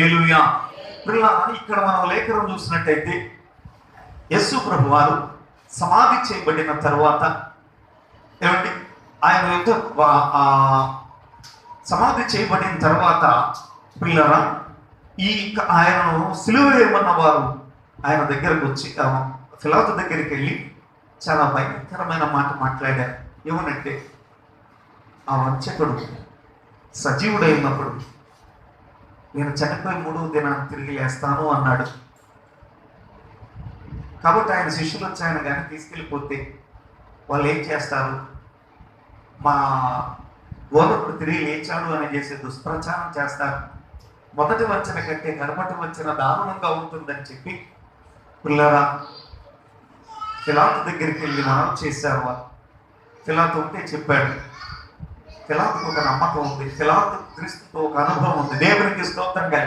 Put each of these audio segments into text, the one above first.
హల్లెలూయా. ఇక్కడ మనం లేఖనం చూసినట్టయితే యేసు ప్రభు వారు సమాధి చేయబడిన తరువాత ఏమండి ఆయన సమాధి చేయబడిన తర్వాత పిల్లరా ఆయనను సిలువ వేయమన్న వారు ఆయన దగ్గరకు వచ్చి పిలాతు దగ్గరికి వెళ్ళి చాలా భయంకరమైన మాట మాట్లాడారు. ఏమనంటే ఆ వంచకుడు సజీవుడై ఉన్నప్పుడు నేను చనిపోయి 3వ దినాన్ని తిరిగి లేస్తాను అన్నాడు. కాబట్టి ఆయన శిష్యులు వచ్చి ఆయన కానీ తీసుకెళ్ళిపోతే వాళ్ళు ఏం చేస్తారు? మా బోధకుడు తిరిగి లేచాడు అని చేసే దుష్ప్రచారం చేస్తారు. మొదటి వంచన కంటే గడపటి వంచన దారుణంగా ఉంటుందని చెప్పి పిల్లరా పిలాతు దగ్గరికి వెళ్ళి మనం చేశారు. వాళ్ళు పిలాతు ఉంటే చెప్పాడు. పిలాతుకు ఒక నమ్మకం ఉంది, పిలాతు క్రీస్తుతో ఒక అనుభవం ఉంది. దేవునికి స్తోత్రంగా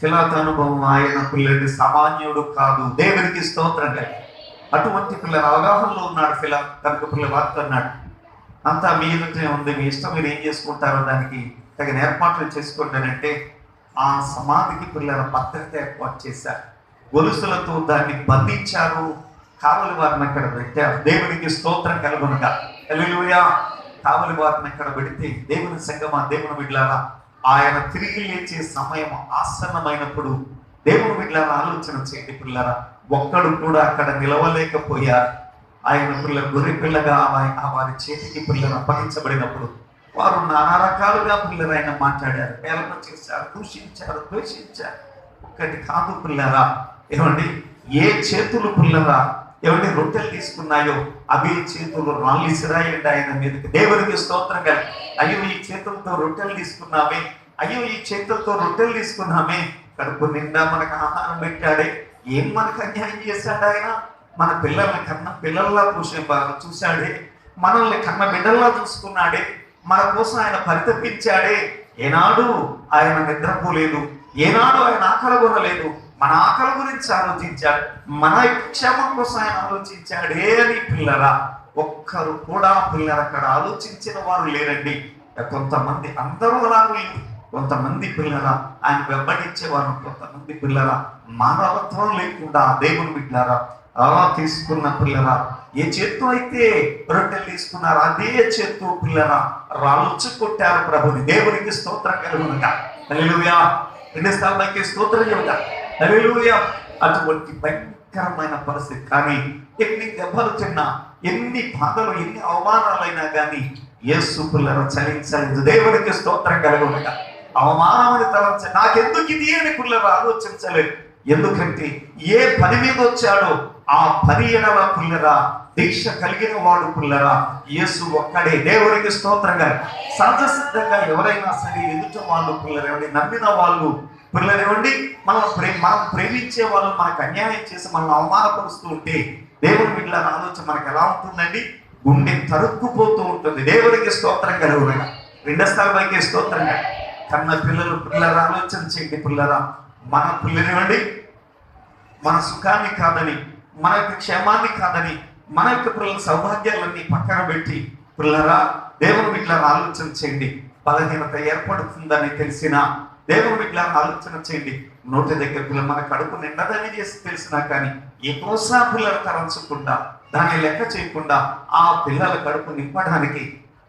పిలాతు అనుభవం ఆయన పిల్లడి సామాన్యుడు కాదు. దేవునికి స్తోత్రంగా అటువంటి పిల్లల అవగాహనలో ఉన్నాడు పిలాతు. కనుక పిల్ల వార్త అన్నాడు, అంతా మీ ఎదుటే ఉంది, మీ ఇష్టం, మీరు ఏం చేసుకుంటారో దానికి తగిన ఏర్పాట్లు చేసుకోండి అని అంటే ఆ సమాధికి పిల్లల భద్రత ఏర్పాటు చేశారు. గొలుసులతో దాన్ని బంధించారు. కావలి వారిని అక్కడ పెట్టారు. దేవునికి స్తోత్రం కలుగునుగా. హల్లెలూయా. కావలి వారిని అక్కడ పెడితే దేవుని సంగమా, దేవుని బిడ్డలారా, ఆయన తిరిగి లేచే సమయం ఆసన్నమైనప్పుడు దేవుని బిడ్డలారా ఆలోచన చేయండి పిల్లరా. ఒక్కడు కూడా అక్కడ నిలవలేకపోయారు. ఆయన పిల్ల గొర్రె పిల్లగా వారి చేతికి పిల్లలు అప్పగించబడినప్పుడు వారు నానా రకాలుగా పిల్లలు ఆయన మాట్లాడారు, పేలన చేశారు, దూషించారు, ద్వేషించారు. ఒక్కటి కాదు పిల్లరా, ఏమండి ఏ చేతులు పిల్లరా ఏమంటే రొట్టెలు తీసుకున్నాయో అవి చేతులు రాళ్ళు ఇసిరాయండి ఆయన మీదకి. దేవునికి స్తోత్రం కలిగి, అయ్యో ఈ చేతులతో రొట్టెలు తీసుకున్నామే, అయ్యో ఈ చేతులతో రొట్టెలు తీసుకున్నామే, కడుపు నిండా మనకు ఆహారం పెట్టాడే, ఏం మనకు అన్యాయం చేశాడు ఆయన? మన పిల్లల్ని కన్న పిల్లల్లా చూశాడే, మనల్ని కన్న బిడ్డల్లా చూసుకున్నాడే, మన కోసం ఆయన పరితపించాడే. ఏనాడు ఆయన నిద్రపోలేదు, ఏనాడు ఆయన ఆకలి కొనలేదు. మన ఆకలి గురించి ఆలోచించాడు, మన క్షేమం కోసం ఆయన ఆలోచించాడే అని పిల్లరా ఒక్కరు కూడా పిల్లలు అక్కడ ఆలోచించిన వారు లేరండి. కొంతమంది, అందరూ అలా లేదు. కొంతమంది పిల్లరా ఆయన వెంబడించేవారు, కొంతమంది పిల్లరా మానవత్వం లేకుండా దేవుని బిడ్డలారా అలా తీసుకున్న పిల్లరా ఏ చేత్తో అయితే రొట్టెలు తీసుకున్నారు అదే చేత్తో పిల్లరా రాళ్ళొచ్చు కొట్టారు ప్రభుని. దేవునికి స్తోత్రం కలుగునుగా. హల్లెలూయా. ఎన్నిసార్లకి స్తోత్రం చెబుతా. హల్లెలూయా. అటువంటి భయంకరమైన పరిస్థితి. కానీ ఎన్ని దెబ్బలు తిన్నా, ఎన్ని బాధలు, ఎన్ని అవమానాలైనా కానీ యేసు పిల్లలు చలించలేదు. దేవునికి స్తోత్రం కలుగునుగా. అవమానమని తలంచ నాకెందుకు ఇది అని పిల్లలు ఆలోచించలేదు. ఎందుకంటే ఏ పని మీద వచ్చాడో ఆ పని ఎడల పిల్లరా దీక్ష కలిగిన వాడు పిల్లరా యేసు ఒక్కడే. దేవునికి స్తోత్రంగా. సహజ సిద్ధంగా ఎవరైనా సరే ఎదుట వాళ్ళు పిల్లరేవండి, నమ్మిన వాళ్ళు పిల్లరేవండి, మనం ప్రేమించే వాళ్ళు మనకు అన్యాయం చేసి మనల్ని అవమానపరుస్తూ ఉంటే దేవుని బిడ్డల ఆలోచన మనకు ఎలా ఉంటుందండి? గుండె తరుక్కుపోతూ ఉంటుంది. దేవునికి స్తోత్రం కలుగునగా. రెండో స్థాయికి స్తోత్రంగా. కన్న పిల్లల ఆలోచన చేయండి పిల్లరా. మన పిల్లరేవండి మన సుఖాన్ని కాదని, మన యొక్క క్షేమాన్ని కాదని, మన యొక్క పిల్లల సౌభాగ్యాలన్నీ పక్కన పెట్టి పిల్లరా దేవుని బిడ్డల ఆలోచన చేయండి. బలహీనత ఏర్పడుతుందని తెలిసినా దేవుని బిడ్డల ఆలోచన చేయండి. నోటి దగ్గర పిల్లలు మన కడుపు నిండదని చేసి తెలిసినా కానీ ఎక్కువసా పిల్లలు తరంచకుండా, దాన్ని లెక్క చేయకుండా ఆ పిల్లల కడుపు నింపడానికి,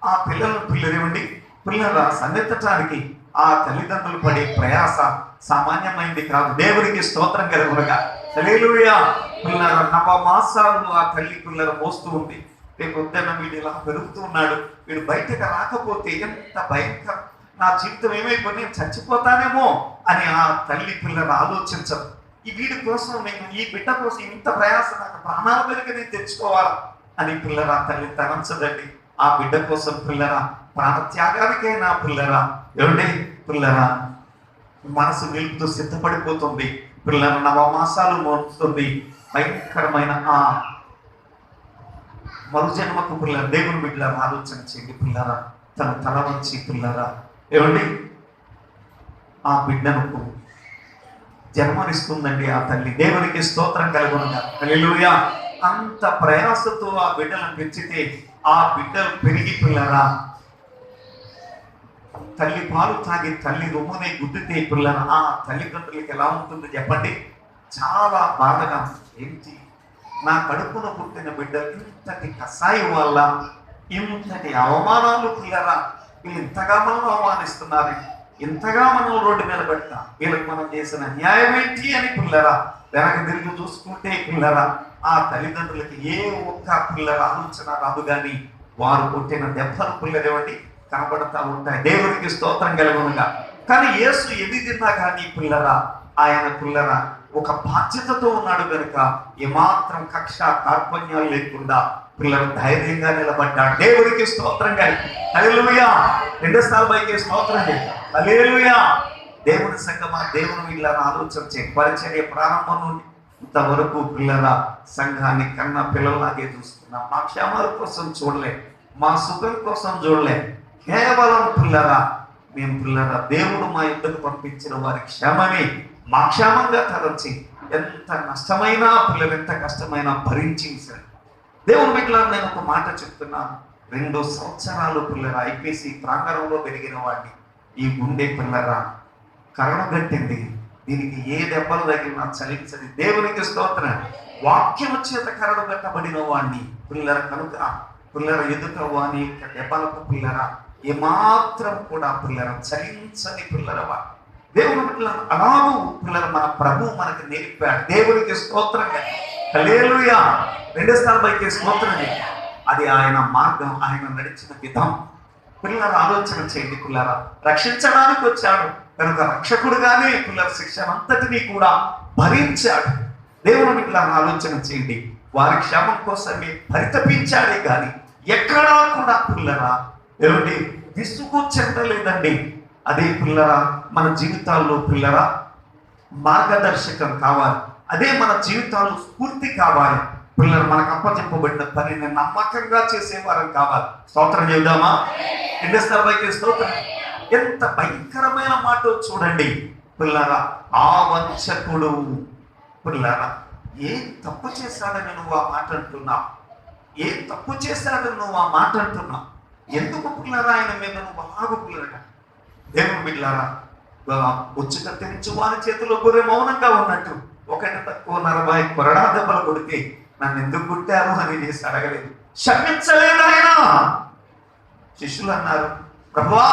ఆ పిల్లరేవండి పిల్లల సన్నెత్తటానికి ఆ తల్లిదండ్రులు పడే ప్రయాస సామాన్యమైంది కాదు. దేవునికి స్తోత్రం కలుగునుగా. హల్లెలూయా. పిల్లల నవమాసాలు ఆ తల్లి పిల్లలు మోస్తూ ఉంది. రేపు వద్దన్న వీడు ఇలా పెరుగుతూ ఉన్నాడు, వీడు బయటకు రాకపోతే ఎంత భయంకరం, నా జీవితం ఏమైపోయి నేను చచ్చిపోతానేమో అని ఆ తల్లి పిల్లలు ఆలోచించరు. ఈ వీడి కోసం నేను, ఈ బిడ్డ కోసం ఇంత ప్రయాస, నాకు ప్రాణాల వెనుక నేను తెచ్చుకోవాలా అని పిల్లరా తల్లి తలంచదండి. ఆ బిడ్డ కోసం పిల్లరా ప్రాణత్యాగానికైనా పిల్లరా ఏమండి పిల్లరా మనసు నిలుపుతూ సిద్ధపడిపోతుంది. పిల్లల నవమాసాలు మోస్తుంది. భయంకరమైన ఆ మరుజన్మకు పిల్లల దేవుని బిడ్డల ఆలోచన చేయండి పిల్లరా. తన తల వంచి పిల్లరా ఏమండి ఆ బిడ్డను జన్మనిస్తుందండి ఆ తల్లి. దేవునికి స్తోత్రం కలుగునుగా. హల్లెలూయా. అంత ప్రయాసతో ఆ బిడ్డలను పెంచితే ఆ బిడ్డలు పెరిగి పిల్లరా తల్లి పాలు తాగి తల్లి రొమ్మునే గుద్దితే పిల్లల ఆ తల్లిదండ్రులకి ఎలా ఉంటుందో చెప్పండి. చాలా బాధగా, ఏంటి నా కడుపున పుట్టిన బిడ్డలు ఇంతటి కషాయం వల్ల ఇంతటి అవమానాలు పిల్లరా, వీళ్ళు ఇంతగా మనం అవమానిస్తున్నారు, ఇంతగా మనం రోడ్డు మీద పెడతాం, వీళ్ళకి మనం చేసిన న్యాయం ఏంటి అని పిల్లరా వెనక తిరిగి చూసుకుంటే పిల్లరా ఆ తల్లిదండ్రులకి ఏ ఒక్క పిల్లల ఆలోచన రాదు, కానీ వారు కొట్టిన దెబ్బలు పిల్లలేవండి కనబడతా ఉంటాయి. దేవునికి స్తోత్రం కలుగునుగా. కానీ యేసు ఎది తిన్నా కానీ పిల్లరా ఆయన పిల్లరా ఒక బాధ్యతతో ఉన్నాడు కనుక ఏమాత్రం కక్ష కార్పణ్యాలు లేకుండా పిల్లలు ధైర్యంగా నిలబడ్డాడు. దేవునికి స్తోత్రం కలిగి హల్లెలూయా. 2 స్థాయి పైకి స్తోత్రం చేయండి. హల్లెలూయా. దేవుని సంగమా, దేవుని వీళ్ళని ఆలోచన చేయండి. పరిచర్య ప్రారంభం నుండి ఇంతవరకు పిల్లల సంఘాన్ని కన్నా పిల్లలాగే చూస్తున్నాం. మా క్షేమాల కోసం చూడలే, మా సుఖం కోసం చూడలే, కేవలం పిల్లరా మేము పిల్లరా దేవుడు మా యుద్ధకు పంపించిన వారి క్షేమమే మా క్షేమంగా తరచి ఎంత నష్టమైనా పిల్లలు ఎంత కష్టమైనా భరించింది. దేవుని బిడ్డలారా నేను ఒక మాట చెప్తున్నాను. 2 సంవత్సరాలు పిల్లరా ఐపీసీ ప్రాంగణంలో పెరిగిన వాడిని ఈ గుండె పిల్లరా కరణగట్టింది. దీనికి ఏ దెబ్బలు తగిలినా చలించది. దేవునికి స్తోత్రం. వాక్యం చేత కరణగట్టబడిన వాడిని పిల్లర కనుక పిల్లర ఎదుట వాని దెబ్బలకు పిల్లరా ఏమాత్రం కూడా పిల్లర చలించని పిల్లరవా. దేవుని పిల్లలు అలాగూ పిల్లలు మన ప్రభు మనకు నేర్పాడు. దేవునికి స్తోత్రం. హల్లెలూయా. 2 స్థాయి పైకి స్తోత్రం. అది ఆయన మార్గం, ఆయన నడిచిన విధం. పిల్లల ఆలోచన చేయండి. పిల్లల రక్షించడానికి వచ్చాడు కనుక రక్షకుడుగానే పిల్లల శిక్షణ అంతటినీ కూడా భరించాడు. దేవుని పిల్లల ఆలోచన చేయండి. వారి క్షేమం కోసమే పరితపించాడే కానీ ఎక్కడా కూడా పిల్లరా ఏమిటి విసుగు చెందలేదండి. అదే పిల్లరా మన జీవితాల్లో పిల్లరా మార్గదర్శకం కావాలి. అదే మన జీవితాల్లో స్ఫూర్తి కావాలి. పిల్లలు మనకు అప్పచెప్పబడిన పనిని నమ్మకంగా చేసేవారం కావాలి. స్తోత్రం చేద్దామా? 2 స్థాయి పైకి స్తోత్రం. ఎంత భయంకరమైన మాట చూడండి పిల్లరా. ఆ వంచకుడు పిల్లరా ఏం తప్పు చేశాడని నువ్వు ఆ మాట అంటున్నావు? ఏం తప్పు చేశాడని నువ్వు ఆ మాట అంటున్నావు? ఎందుకు పిల్లరా ఆయన మీద నువ్వు అలాగ పిల్లరా? దేవుని బిడ్డలారా వచ్చి కత్తిరించి వారి చేతిలో గొర్రె మౌనంగా ఉన్నట్టు 1 తక్కువ 40 కొరడా దెబ్బలు కొడితే నన్ను ఎందుకు కొట్టారు అని చేసి అడగలేదు, క్షమించలేదు ఆయన. శిష్యులు అన్నారు, ప్రభువా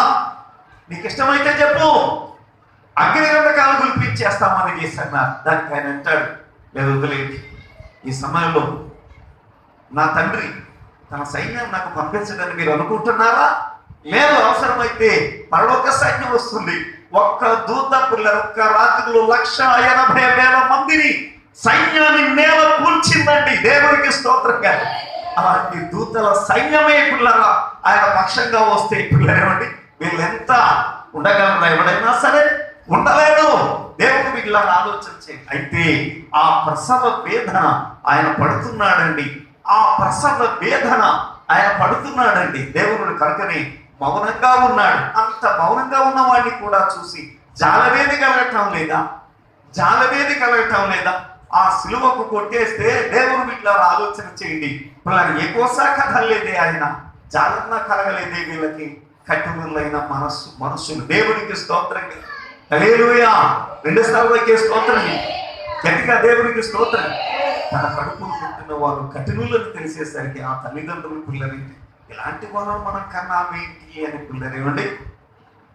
నీకు ఇష్టమైతే చెప్పు, అగ్నిగంధకాలు గురిపించేస్తామని చేసి అన్నారు. దానికి ఆయన అంటాడు, లేదు వదిలేదు. ఈ సమయంలో నా తండ్రి తన సైన్యం నాకు పంపించదని మీరు అనుకుంటున్నారా? లేదు, అవసరమైతే పరలోక సైన్యం వస్తుంది. ఒక్క దూత పిల్లలు ఒక్క రాత్రిలో 180,000 మందిని సైన్యాన్ని నేల కూల్చిందండి. దేవునికి స్తోత్రంగా. అలాంటి దూతల సైన్యమే పిల్లల ఆయన పక్షంగా వస్తే పిల్లలేమండి వీళ్ళు ఎంత ఉండగలరా? ఎవడైనా సరే ఉండలేడు. దేవుడు వీళ్ళ ఆలోచన చేయండి. అయితే ఆ ప్రసవ వేదన ఆయన పడుతున్నాడండి. ఆ ప్రసవ వేదన ఆయన పడుతున్నాడండి. దేవుడు కనుకనే మౌనంగా ఉన్నాడు. అంత మౌనంగా ఉన్న వాడిని కూడా చూసి జాలవేది కలగటం లేదా? జాలవేది కలగటం లేదా? ఆ సిలువకు కొట్టేస్తే దేవుడు వీళ్ళ ఆలోచన చేయండి. పిల్లలు ఏ కోసా కదలేదే, ఆయన జాలన్నా కలగలేదే వీళ్ళకి. కఠినులైన మనుషులు. దేవునికి స్తోత్రం. హల్లెలూయా. 2 స్థాయికి స్తోత్రం. గట్టిగా దేవునికి స్తోత్రం. తన కడుపును పుట్టిన వారు కఠినులను తెలిసేసరికి ఆ తల్లిదండ్రులు పిల్లలేంటి ఇలాంటి వాళ్ళని మనం కన్నామేంటి అని పిల్లలేమండి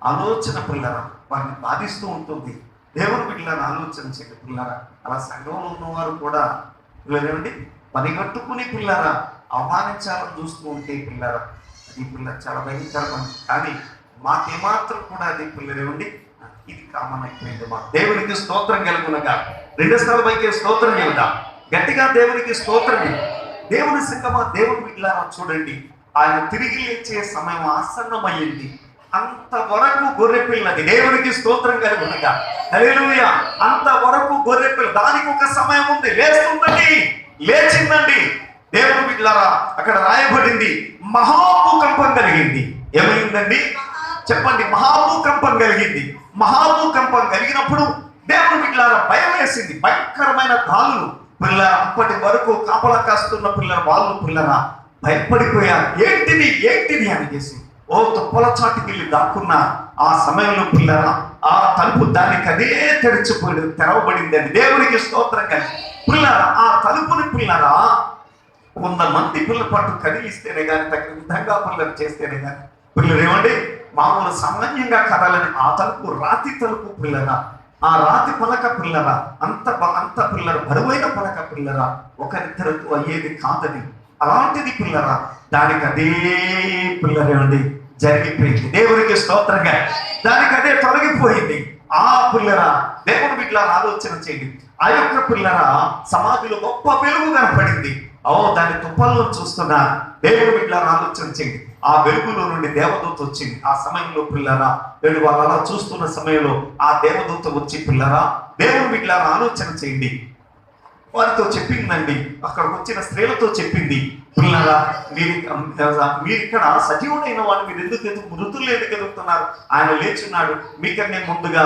ఆలోచన పిల్లరా వారిని బాధిస్తూ ఉంటుంది. దేవుని బిడ్డలను ఆలోచన చేయండి పిల్లరా. అలా సంఘంలో ఉన్నవారు కూడా పిల్లలేమండి పనిగట్టుకుని పిల్లరా అవమానించాలని చూస్తూ ఉంటే పిల్లరా అది పిల్ల చాలా భయంకరమైంది. కానీ మాకేమాత్రం కూడా అది పిల్లలేమండి ఇది కామన్ అయిపోయింది. మా దేవునికి స్తోత్రం కలుగునగా. 2 స్థాయి పైకి స్తోత్రం చెబుదాం గట్టిగా. దేవునికి స్తోత్రం. దేవుని సంగమా, దేవుని బిడ్డలారా చూడండి, ఆయన తిరిగి లేచే సమయం ఆసన్నమైంది. అంతవరకు గొర్రెపిల్లది. దేవునికి స్తోత్రం కలుగునగా. హల్లెలూయా. అంతవరకు గొర్రెపిల్ల, దానికి ఒక సమయం ఉంది. లేస్తుందండి, లేచిందండి. దేవుని బిడ్డలారా అక్కడ రాయబడింది మహాభూకంపం కలిగింది. ఏమైందండి చెప్పండి? మహాభూకంపం కలిగింది. మహాభూకంపం కలిగినప్పుడు దేవుని బిడ్డలారా భయం వేసింది. భయంకరమైన గాలులు. పిల్ల అప్పటి వరకు కాపలా కాస్తున్న పిల్లల వాళ్ళు పిల్లరా భయపడిపోయారు. ఏంటిది ఏంటిది అని చేసి తుప్పల చాటుకి వెళ్ళి దాక్కున్న ఆ సమయంలో పిల్లరా ఆ తలుపు దానికి అదే తెరవబడింది అని దేవునికి స్తోత్రంగా. పిల్లరా ఆ తలుపుని పిల్లరా కొంతమంది పిల్లల పట్టు కదిలిస్తేనే కానీ తగిన విధంగా పిల్లలు చేస్తేనే కానీ పిల్లలు ఏమండి మామూలు సామాన్యంగా కదాలని ఆ తలుపు రాతి తలుపు పిల్లరా, ఆ రాతి పలక పిల్లరా, అంత పిల్లలు బరువైన పలక పిల్లరా ఒకరిద్దరితో అయ్యేది కాదని అలాంటిది పిల్లరా దానికి అదే పిల్లరేమండి జరిగిపోయింది. దేవునికి స్తోత్రంగా. దానికి అదే తొలగిపోయింది. ఆ పిల్లరా దేవుని బిడ్డలారా ఆలోచన చేయండి. ఆ యొక్క పిల్లరా సమాధిలో గొప్ప వెలుగు కనపడింది. దాని తుప్పల్లో చూస్తున్నా దేవుని బిడ్డలారా ఆలోచన చేయండి. ఆ వెలుగులో నుండి దేవదూత వచ్చింది. ఆ సమయంలో పిల్లరా వాళ్ళు అలా చూస్తున్న సమయంలో ఆ దేవదూత వచ్చి పిల్లరా దేవుని బిడ్డలారా ఆలోచన చేయండి. వారితో చెప్పిందండి, అక్కడికి వచ్చిన స్త్రీలతో చెప్పింది, పిల్లరా మీరు ఇక్కడ సజీవుడైన వాడు మీరు ఎందుకు మృతులు ఎందుకు ఎదుగుతున్నారు? ఆయన లేచున్నాడు, మీకన్నా ముందుగా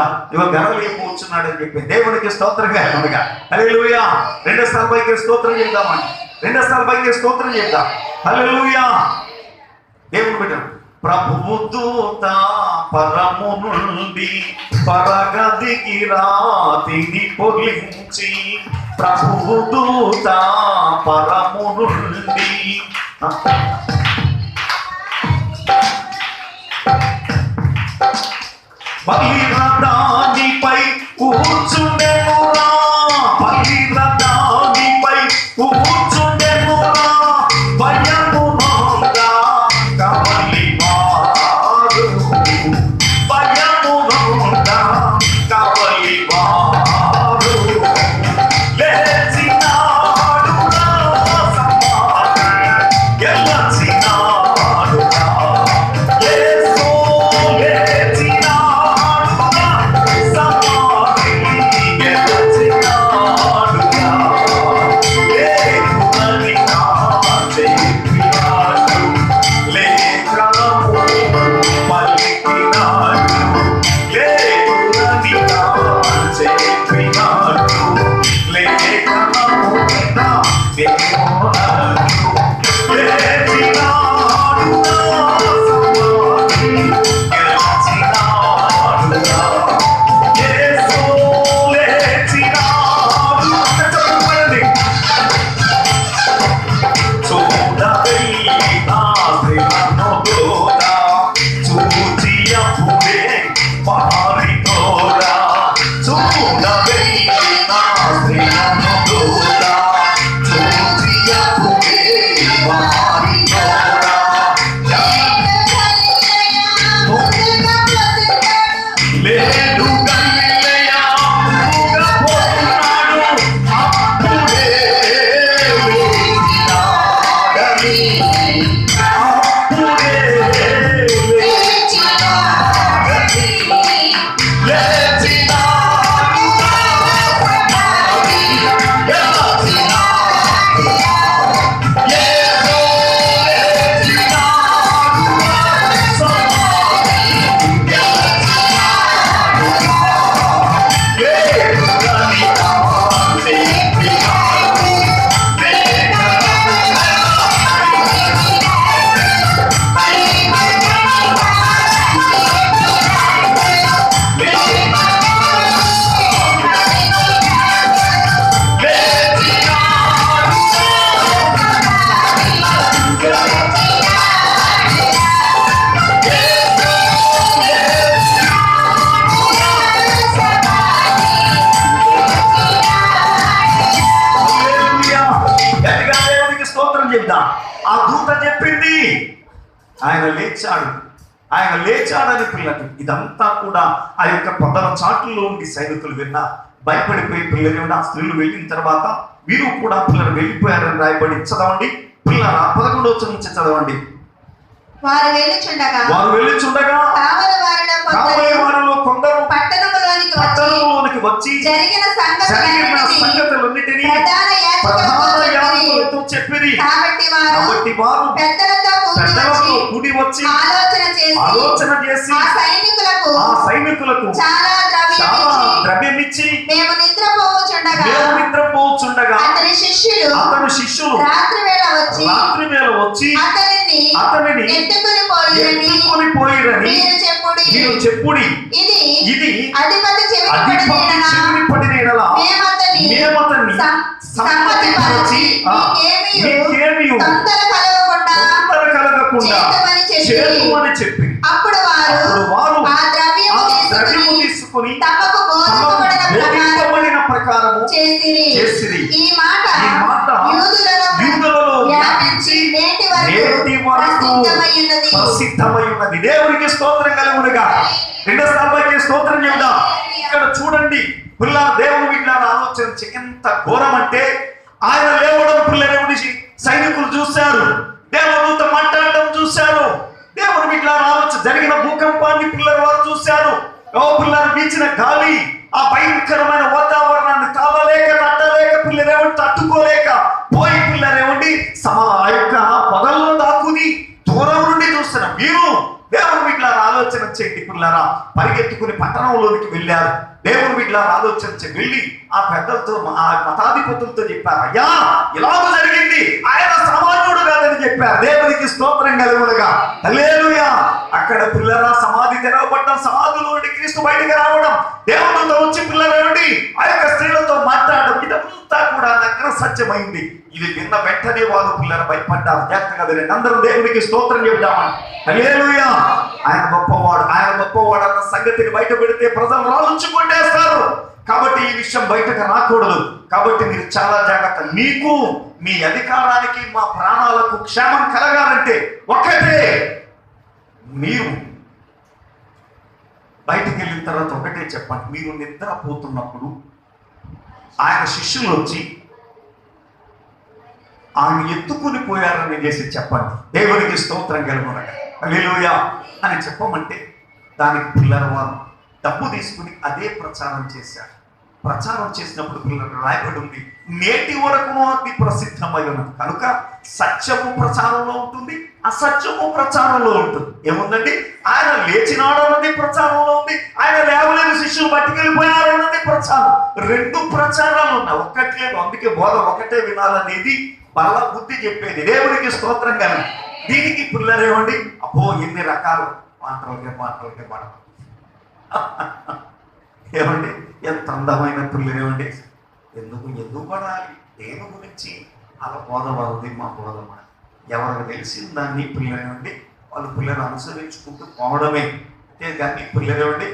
గర్వలేకపోతున్నాడు అని చెప్పి దేవునికి స్తోత్రంగా ముందుగా హల్లెలూయా. రెండోసారి పైకి స్తోత్రం చేద్దామండి, రెండోసారి పైకి స్తోత్రం చేద్దాం. హల్లెలూయా. దేవుని బిడ్డ ప్రభువు దూత పరము నుండి పరగదికి రాతిని పొలించి, ప్రభువు దూత పరము నుండి బలిరథానిపై కూర్చుండెనురా, బలిరథానిపై కూర్చుండెనురా, భయము నొందా కవలివారు, భయము నొందా కవలివారు, లేచినాడురా సమాధి గెలచినాడురా, యేసు లేచినాడురా సమాధి గెలచినాడురా, లేకునని నా చెప్పినాడు, లేఖనము పలికినాడు, లేకునని నా చెప్పినాడు, లేఖనము నా చెప్పినాడు, లేచినాడురా సమాధి గెలచినాడురా, యేసు లేచినాడు. చెప్పండి. చూడవైనా శ్రీలను దూరా, చూచి అప్పుడే పారిపోరా, చూడవైనా శ్రీలను దూరా, చూచి అప్పుడే పారిపోరా, లేడు గలిలయ ఊగపోతున్నాడు, అప్పుడే లేచినాడని, అప్పుడే లేచినాడని, లేచినాడురా సమాధి గెలచినాడురా, యేసు లేచినాడురా సమాధి గెలచినాడురా, లేకునని నా చెప్పినాడు, గట్టిగా దేవునికి స్తోత్రం చెప్దాం. ఆ దూత చెప్పింది ఆయన లేచాడు, ఆయన లేచాడని పిల్లలు. ఇదంతా కూడా ఆ యొక్క పొదల చాటులో ఉండి సైనికులు విన్నా భయపడిపోయి పిల్లలు ఆ స్త్రీలు వెళ్ళిన తర్వాత వీరు కూడా పిల్లలు వెళ్ళిపోయారని రాయబడి చదవండి. పిల్లల 11వ వచనం నుంచి చదవండి. వారు వెళ్ళుచుండగా కావలి వారిలో కొందరు పట్టణంలోనికి వచ్చి జరిగిన సంగతులన్నిటినీ ప్రధాన యాజకులతో చెప్పిరి. కాబట్టి వారు పెద్దలతో కూడి వచ్చి ఆలోచన చేసి ఆ సైనికులకు చాలా ద్రవ్యమిచ్చి మేము నిద్రపోవచ్చుండగా నిద్రపోచుండగా అతని శిష్యులు రాత్రి వేళ వచ్చి అతనిని ఎత్తుకొని పోయిరని మీరు చెప్పుడి. ఇది అధిపతి చెవిని పడిన యెడల మేమతన్ని సమ్మతిపరచి మీకేమీ తొందర కలగకుండా చేతుమని చెప్పి అప్పుడు వారు ఆ ద్రవ్యము తీసుకొని తమకు బోధింపబడిన ప్రకారము చేసిరి. ఈ మాట యూదులలో వ్యాపించి నేటి వరకు ప్రసిద్ధమై ఉన్నది. దేవునికి స్తోత్రం కలుగునుగా. రెండో స్థాయికి స్తోత్రం చెప్దాం. ఇక్కడ చూడండి పిల్లల దేవుని వీళ్ళని ఆలోచించి ఎంత ఘోరం అంటే, ఆయన లేవడం పిల్లలు సైనికులు చూశారు, దేవదూత మాట్లాడటం చూశారు, దేవుని వీళ్ళని ఆలోచన జరిగిన భూకంపాన్ని పిల్లల వారు చూశారు. పిల్లలు వీచిన గాలి, ఆ భయంకరమైన వాతావరణాన్ని తాళలేక తట్టలేక పిల్లలేమండి తట్టుకోలేక పోయి పిల్లలేమండి ఆ యొక్క పొదల్లో దాక్కుని దూరం నుండి చూస్తున్న మీరు దేవుని వీళ్ళని ఆలోచన చేయండి. పిల్లరా పరిగెత్తుకుని పట్టణంలోనికి వెళ్ళారు. దేవుని వీళ్ళని ఆలోచించి వెళ్ళి ఆ పెద్దలతో ఆ మతాధిపతులతో చెప్పారు, అయ్యా ఇలాగ జరిగింది, ఆయన సామాన్యుడు కాదని చెప్పారు. దేవునికి స్తోత్రం కలుగునుగా. హల్లెలూయా. అక్కడ పిల్లరా సమాధి తెరవబడడం, సమాధిలో నుండి క్రీస్తు బయటికి రావడం, దేవునితో వచ్చి పిల్లలండి ఆ యొక్క స్త్రీలతో మాట్లాడడం, ఇదంతా కూడా నగ్న సత్యమైంది. ఇది విన్న వెంటనే వాళ్ళు పిల్లలు భయపడ్డారు. జాగ్రత్తగా వినండి. అందరూ దేవునికి స్తోత్రం చెబుదామని. హల్లెలూయా. ఆయన గొప్పవాడు, ఆయన గొప్పవాడు అన్న సంగతిని బయట పెడితే ప్రజలు రాలుచుకుంటేస్తారు. కాబట్టి ఈ విషయం బయటకు రాకూడదు. కాబట్టి మీరు చాలా జాగ్రత్త. మీకు మీ అధికారానికి మా ప్రాణాలకు క్షేమం కలగాలంటే ఒకటే, మీరు బయటికి వెళ్ళిన తర్వాత ఒకటే చెప్పండి. మీరు నిద్రపోతున్నప్పుడు ఆయన శిష్యులు వచ్చి ఆయన ఎత్తుకుని పోయారని చేసి చెప్పండి. దేవునికి స్తోత్రం కలుగునగా. హల్లెలూయా అని చెప్పమంటే దానికి పిల్లల వారు డబ్బు తీసుకుని అదే ప్రచారం చేశారు. ప్రచారం చేసినప్పుడు పిల్లలు రాయబడి ఉంది, నేటి వరకు అది ప్రసిద్ధమై ఉన్నది. కనుక సత్యము ప్రచారంలో ఉంటుంది, అసత్యము ప్రచారంలో ఉంటుంది. ఏముందండి? ఆయన లేచినాడన్నది ప్రచారంలో ఉంది, ఆయన లేవలేని శిష్యులు పట్టుకెళ్ళిపోయారన్నది ప్రచారం. రెండు ప్రచారాలు ఉన్నాయి, ఒక్కటి లేదు. అందుకే బోధ ఒకటే వినాలనేది బల బుద్ధి చెప్పేది. దేవునికి స్తోత్రం కలిగి. దీనికి పిల్లలేమండి అబ్బో ఎన్ని రకాలు మాటలకే పడ ఏమండి ఎంత అందమైన పిల్లలేమండి. ఎందుకు పడాలి? దేని గురించి అలా బోధ వాళ్ళది, మా బోధ మన ఎవరికి తెలిసిన దాన్ని పిల్లలేమండి వాళ్ళు పిల్లలు అనుసరించుకుంటూ పోవడమే. అంతేగాని పిల్లలేమండి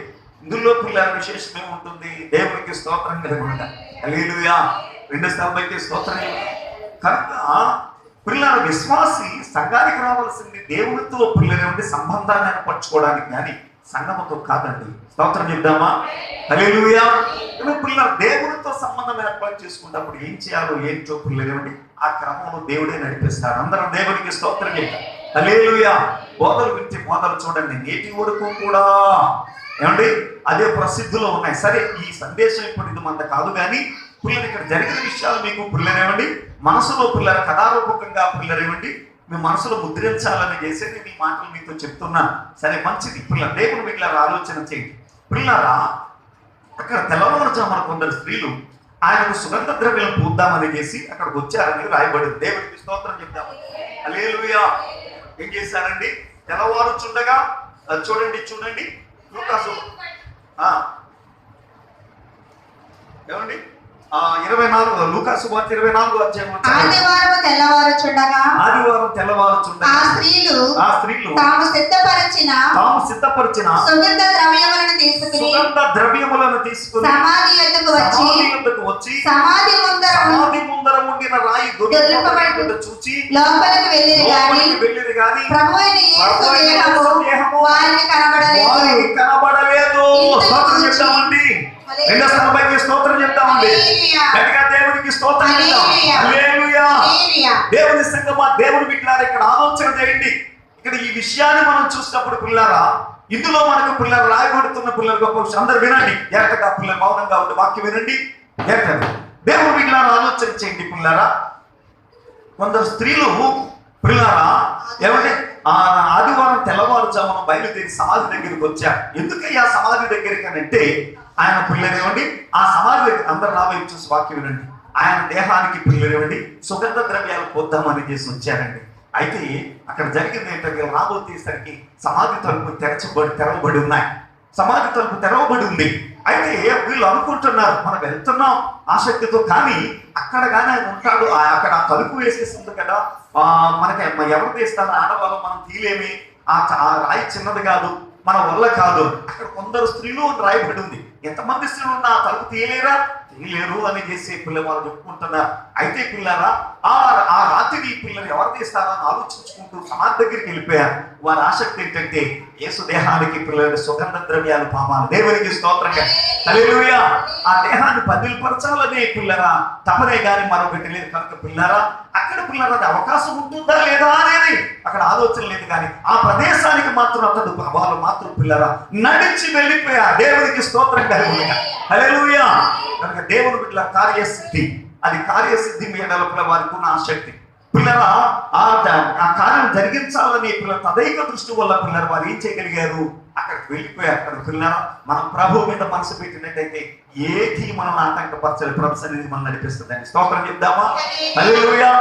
ఇందులో పిల్లల విశేషం ఏముంటుంది? దేవునికి స్తోత్రం కలిగి. హల్లెలూయా. రెండు స్థాయికి స్తోత్రం. కనుక పిల్లల విశ్వాసి సంఘానికి రావాల్సింది దేవునితో పిల్లలేమండి సంబంధాన్ని ఏర్పరచుకోవడానికి, కానీ సంఘముతో కాదండి. స్తోత్రం చెప్దామా? హల్లెలూయా. పిల్లలు దేవునితో సంబంధం ఏర్పాటు చేసుకున్నప్పుడు ఏం చేయాలో ఏంటో పిల్లలేమండి ఆ క్రమంలో దేవుడే నడిపిస్తాడు. అందరం దేవునికి స్తోత్రం చెప్తాం. హల్లెలూయా. బోధలు వింటే బోధలు చూడండి నేటి వరకు కూడా ఏమండి అదే ప్రసిద్ధిలో ఉన్నాయి. సరే ఈ సందేశం ఇప్పుడు ఇది మంద కాదు, కానీ పిల్లలు ఇక్కడ జరిగిన విషయాలు మీకు పిల్లలేమండి మనసులో పిల్లల కథారూపకంగా పిల్లలేమండి మీ మనసులో ముద్రించాలని చేసి నేను ఈ మాటలు మీతో చెప్తున్నాను. సరే మంచిది. పిల్లలు దేవుని వీళ్ళ ఆలోచన చేయండి. పిల్లరా అక్కడ తెల్లవారుజామున కొందరు స్త్రీలు ఆయనకు సుగంధ ద్రవ్యం పూద్దామని చేసి అక్కడికి వచ్చారని రాయబడింది. దేవునికి స్తోత్రం చెప్తామని. హల్లెలూయా. ఏం చేశారండి? తెల్లవారుచుండగా చూడండి లూకాసు ఏమండి 24 లూకాసు వార్త 24 అధ్యాయం. ఆదివారం తెల్లవారుచుండగా ఆ స్త్రీలు తాము సిద్ధపరిచిన సుగంధ ద్రవ్యములను తీసుకుని సమాధి యొద్దకు వచ్చి సమాధి ముందర ఉండిన రాయి దొర్లింపబడుట చూచి లోపలికి వెళ్ళిరి గాని ప్రభువైన యేసు దేహము వారికి కనబడలేదు. స్తోత్రం చెప్తామండి. రెండో స్థాయికి స్తోత్రం చెప్తామండి. గట్టిగా దేవునికి స్తోత్రం చెప్తాం. హల్లెలూయా. దేవుని సంగమా, దేవుని బిడ్డలారా ఇక్కడ ఆలోచన చేయండి. ఇక్కడ ఈ విషయాన్ని మనం చూసినప్పుడు పిల్లరా ఇందులో మనకు పిల్లలు రాయబడుతున్న పిల్లలు గొప్ప విషయం. అందరు వినండి జాగ్రత్తగా. పిల్లలు మౌనంగా ఉండి వాక్యం వినండి జాగ్రత్తగా. దేవుని బిడ్డలారా ఆలోచన చేయండి. పిల్లరా కొందరు స్త్రీలు పిల్లరా ఏమంటే ఆదివారం తెల్లవారుజామున బయలుదేరి సమాధి దగ్గరికి వచ్చారు. ఎందుకయ్యా సమాధి దగ్గరికి అని అంటే ఆయన పిల్లరేవండి ఆ సమాధి దగ్గర అందరు నా వైపు చూసి వాక్యం వినండి. ఆయన దేహానికి పిల్లరేవండి సుగంధ ద్రవ్యాలు పోద్దామని చేసి వచ్చారండి. అయితే అక్కడ జరిగింది ఏంటంటే రాబోతేసరికి సమాధి తలుపు తెరవబడి ఉన్నాయి. సమాధి తలుపు తెరవబడి ఉంది. అయితే వీళ్ళు అనుకుంటున్నారు మనం వెళ్తున్నాం ఆసక్తితో, కానీ అక్కడ కానీ ఆయన ఉంటాడు, అక్కడ తలుపు వేసేస్తుంది కదా, మనకి ఎవరు తీస్తారు, ఆడవాళ్ళం మనం తీలేమి, ఆ రాయి చిన్నది కాదు, మన వల్ల కాదు. అక్కడ కొందరు స్త్రీలు రాయబడి ఉంది. ఎంతమంది స్త్రీలు ఉన్నా ఆ తలుపు తీయలేరు అని చేసి పిల్లవాళ్ళు చెప్పుకుంటున్నారు. అయితే పిల్లరా ఆ రాత్రి పిల్లలు ఎవరు తీస్తారో అని ఆలోచించుకుంటూ సమాధి దగ్గరికి వెళ్ళిపోయారు. వారి ఆసక్తి ఏంటంటే యేసు దేహానికి పిల్లల సుగంధ ద్రవ్యాలు పామాలి. దేవునికి స్తోత్రంగా హల్లెలూయా. ఆ దేహాన్ని పదిలిపరచాలనే పిల్లరా తమరే గాని మరొకటి లేదు. కనుక పిల్లరా అక్కడ పిల్లరా అవకాశం ఉంటుందా లేదా అనేది అక్కడ ఆలోచన లేదు. కానీ ఆ ప్రదేశానికి మాత్రం అతడు వాళ్ళు మాత్రం పిల్లరా నడిచి వెళ్ళిపోయారు. దేవునికి స్తోత్రంగా హల్లెలూయా. కనుక దేవుని బిడ్డల కార్యసిద్ధి, అది కార్యసిద్ధి మీద వారికి ఉన్న ఆసక్తి. పిల్లరా ఆ కార్యం జరిగించాలని పిల్లల తదైక దృష్టి వల్ల పిల్లలు వారు ఏం చేయగలిగారు, అక్కడికి వెళ్ళిపోయారు. అక్కడ పిల్లరా మనం ప్రభు మీద మనసు పెట్టినట్టయితే ఏది మనం ఆటంకపరచాలి, ప్రభు సన్నిధి మనం నడిపిస్తుంది అని స్తోత్రం చెప్దామా. హల్లెలూయా.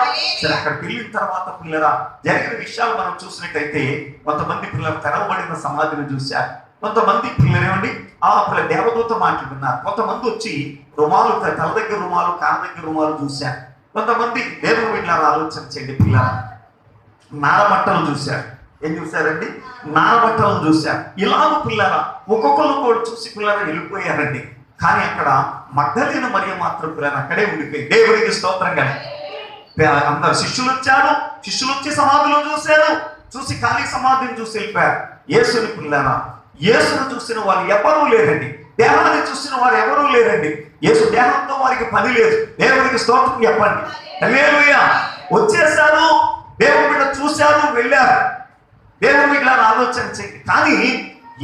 సరే అక్కడికి వెళ్ళిన తర్వాత పిల్లరా జరిగిన విషయాలు మనం చూసినట్టయితే కొంతమంది పిల్లలు తెరవబడిన సమాధిని చూశారు. కొంతమంది పిల్లలేమండి ఆ పిల్ల దేవదూత మాటలు విన్నారు. కొంతమంది వచ్చి రుమాలు తల దగ్గర రుమాలు కాళ్ళ దగ్గర రుమాలు చూశారు. కొంతమంది దేవుని వీళ్ళని ఆలోచన చేయండి పిల్లలు నారబట్టలు చూశారు. ఏం చూశారండి? నారబట్టలను చూశారు. ఇలాగ పిల్లల ఒక్కొక్కరు కూడా చూసి పిల్లలు వెళ్ళిపోయారండి. కానీ అక్కడ మగ్దలేన మరియ మాత్రం పిల్లలు అక్కడే ఉండిపోయి దేవునికి స్తోత్రంగా. అందరు శిష్యులు వచ్చారు, శిష్యులు వచ్చి సమాధిలో చూశారు, చూసి ఖాళీ సమాధిని చూసి వెళ్ళిపోయారు. యేసుని పిల్లల యేసును చూసిన వాళ్ళు ఎవరూ లేరండి. దేహాన్ని చూసిన వారు ఎవరూ లేరండి. యేసు దేహంతో వారికి పని లేదు. దేవునికి స్తోత్రం చెప్పండి. హల్లెలూయా. వచ్చేసారు, దేవుని బిడ్డ చూశారు, వెళ్ళారు. దేవుని బిడ్డ ఆలోచన చేయండి. కానీ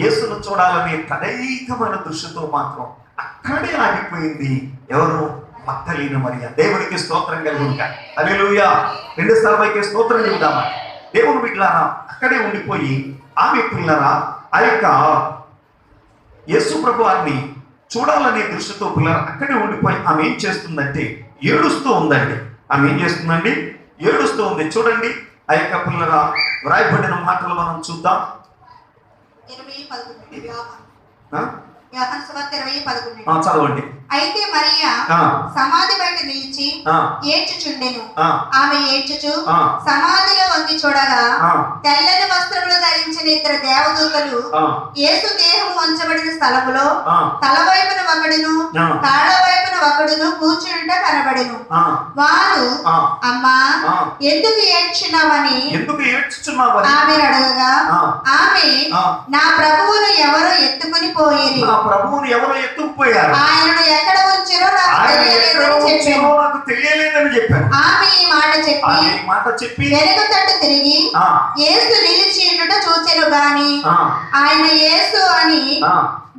యేసును చూడాలనే తదైకమైన దృష్టితో మాత్రం అక్కడే ఆగిపోయింది ఎవరు? మగ్దలేన మరియ. దేవునికి స్తోత్రం కలుగునుగా. హల్లెలూయా. 2 స్తోత్రం చెబుదామా. దేవుని బిడ్డలారా అక్కడే ఉండిపోయి ఆమె పిల్లరా ఆ యొక్క యేసు ప్రభువాన్ని చూడాలనే దృష్టితో పిల్లలు అక్కడే ఉండిపోయి ఆమె ఏం చేస్తుందంటే ఏడుస్తూ ఉందండి. ఆమె ఏం చేస్తుందండి? ఏడుస్తూ ఉంది. చూడండి ఆ యొక్క పిల్లల వ్రాయబడిన మాటలు మనం చూద్దాం. చదవండి. అయితే మరియా సమాధి బయట నిలిచి ఏడ్చుచుండెను. ఆమె ఏడ్చుచు సమాధిలో వంగి చూడగా తెల్లని వస్త్రములు ధరించిన 2 దేవదూతలు యేసు దేహం ఉంచబడిన స్థలములో తల వైపున ఒకడును కాళ్ళ వైపున ఒకడును కూర్చుంట కనబడెను. వారు అమ్మా ఎందుకు ఏడ్చున్నావని ఆమె అడగగా ఆమె నా ప్రభువును ఎవరో ఎత్తుకుని పోయిరి, ఆయనను ఎక్కడ ఉంచారో నాకు తెలియలేదని చెప్పారు. ఆమె ఈ మాట చెప్పి వెనుక తట్టు తిరిగి యేసు నిలిచి ఉండుట చూచెను గాని ఆయన యేసు అని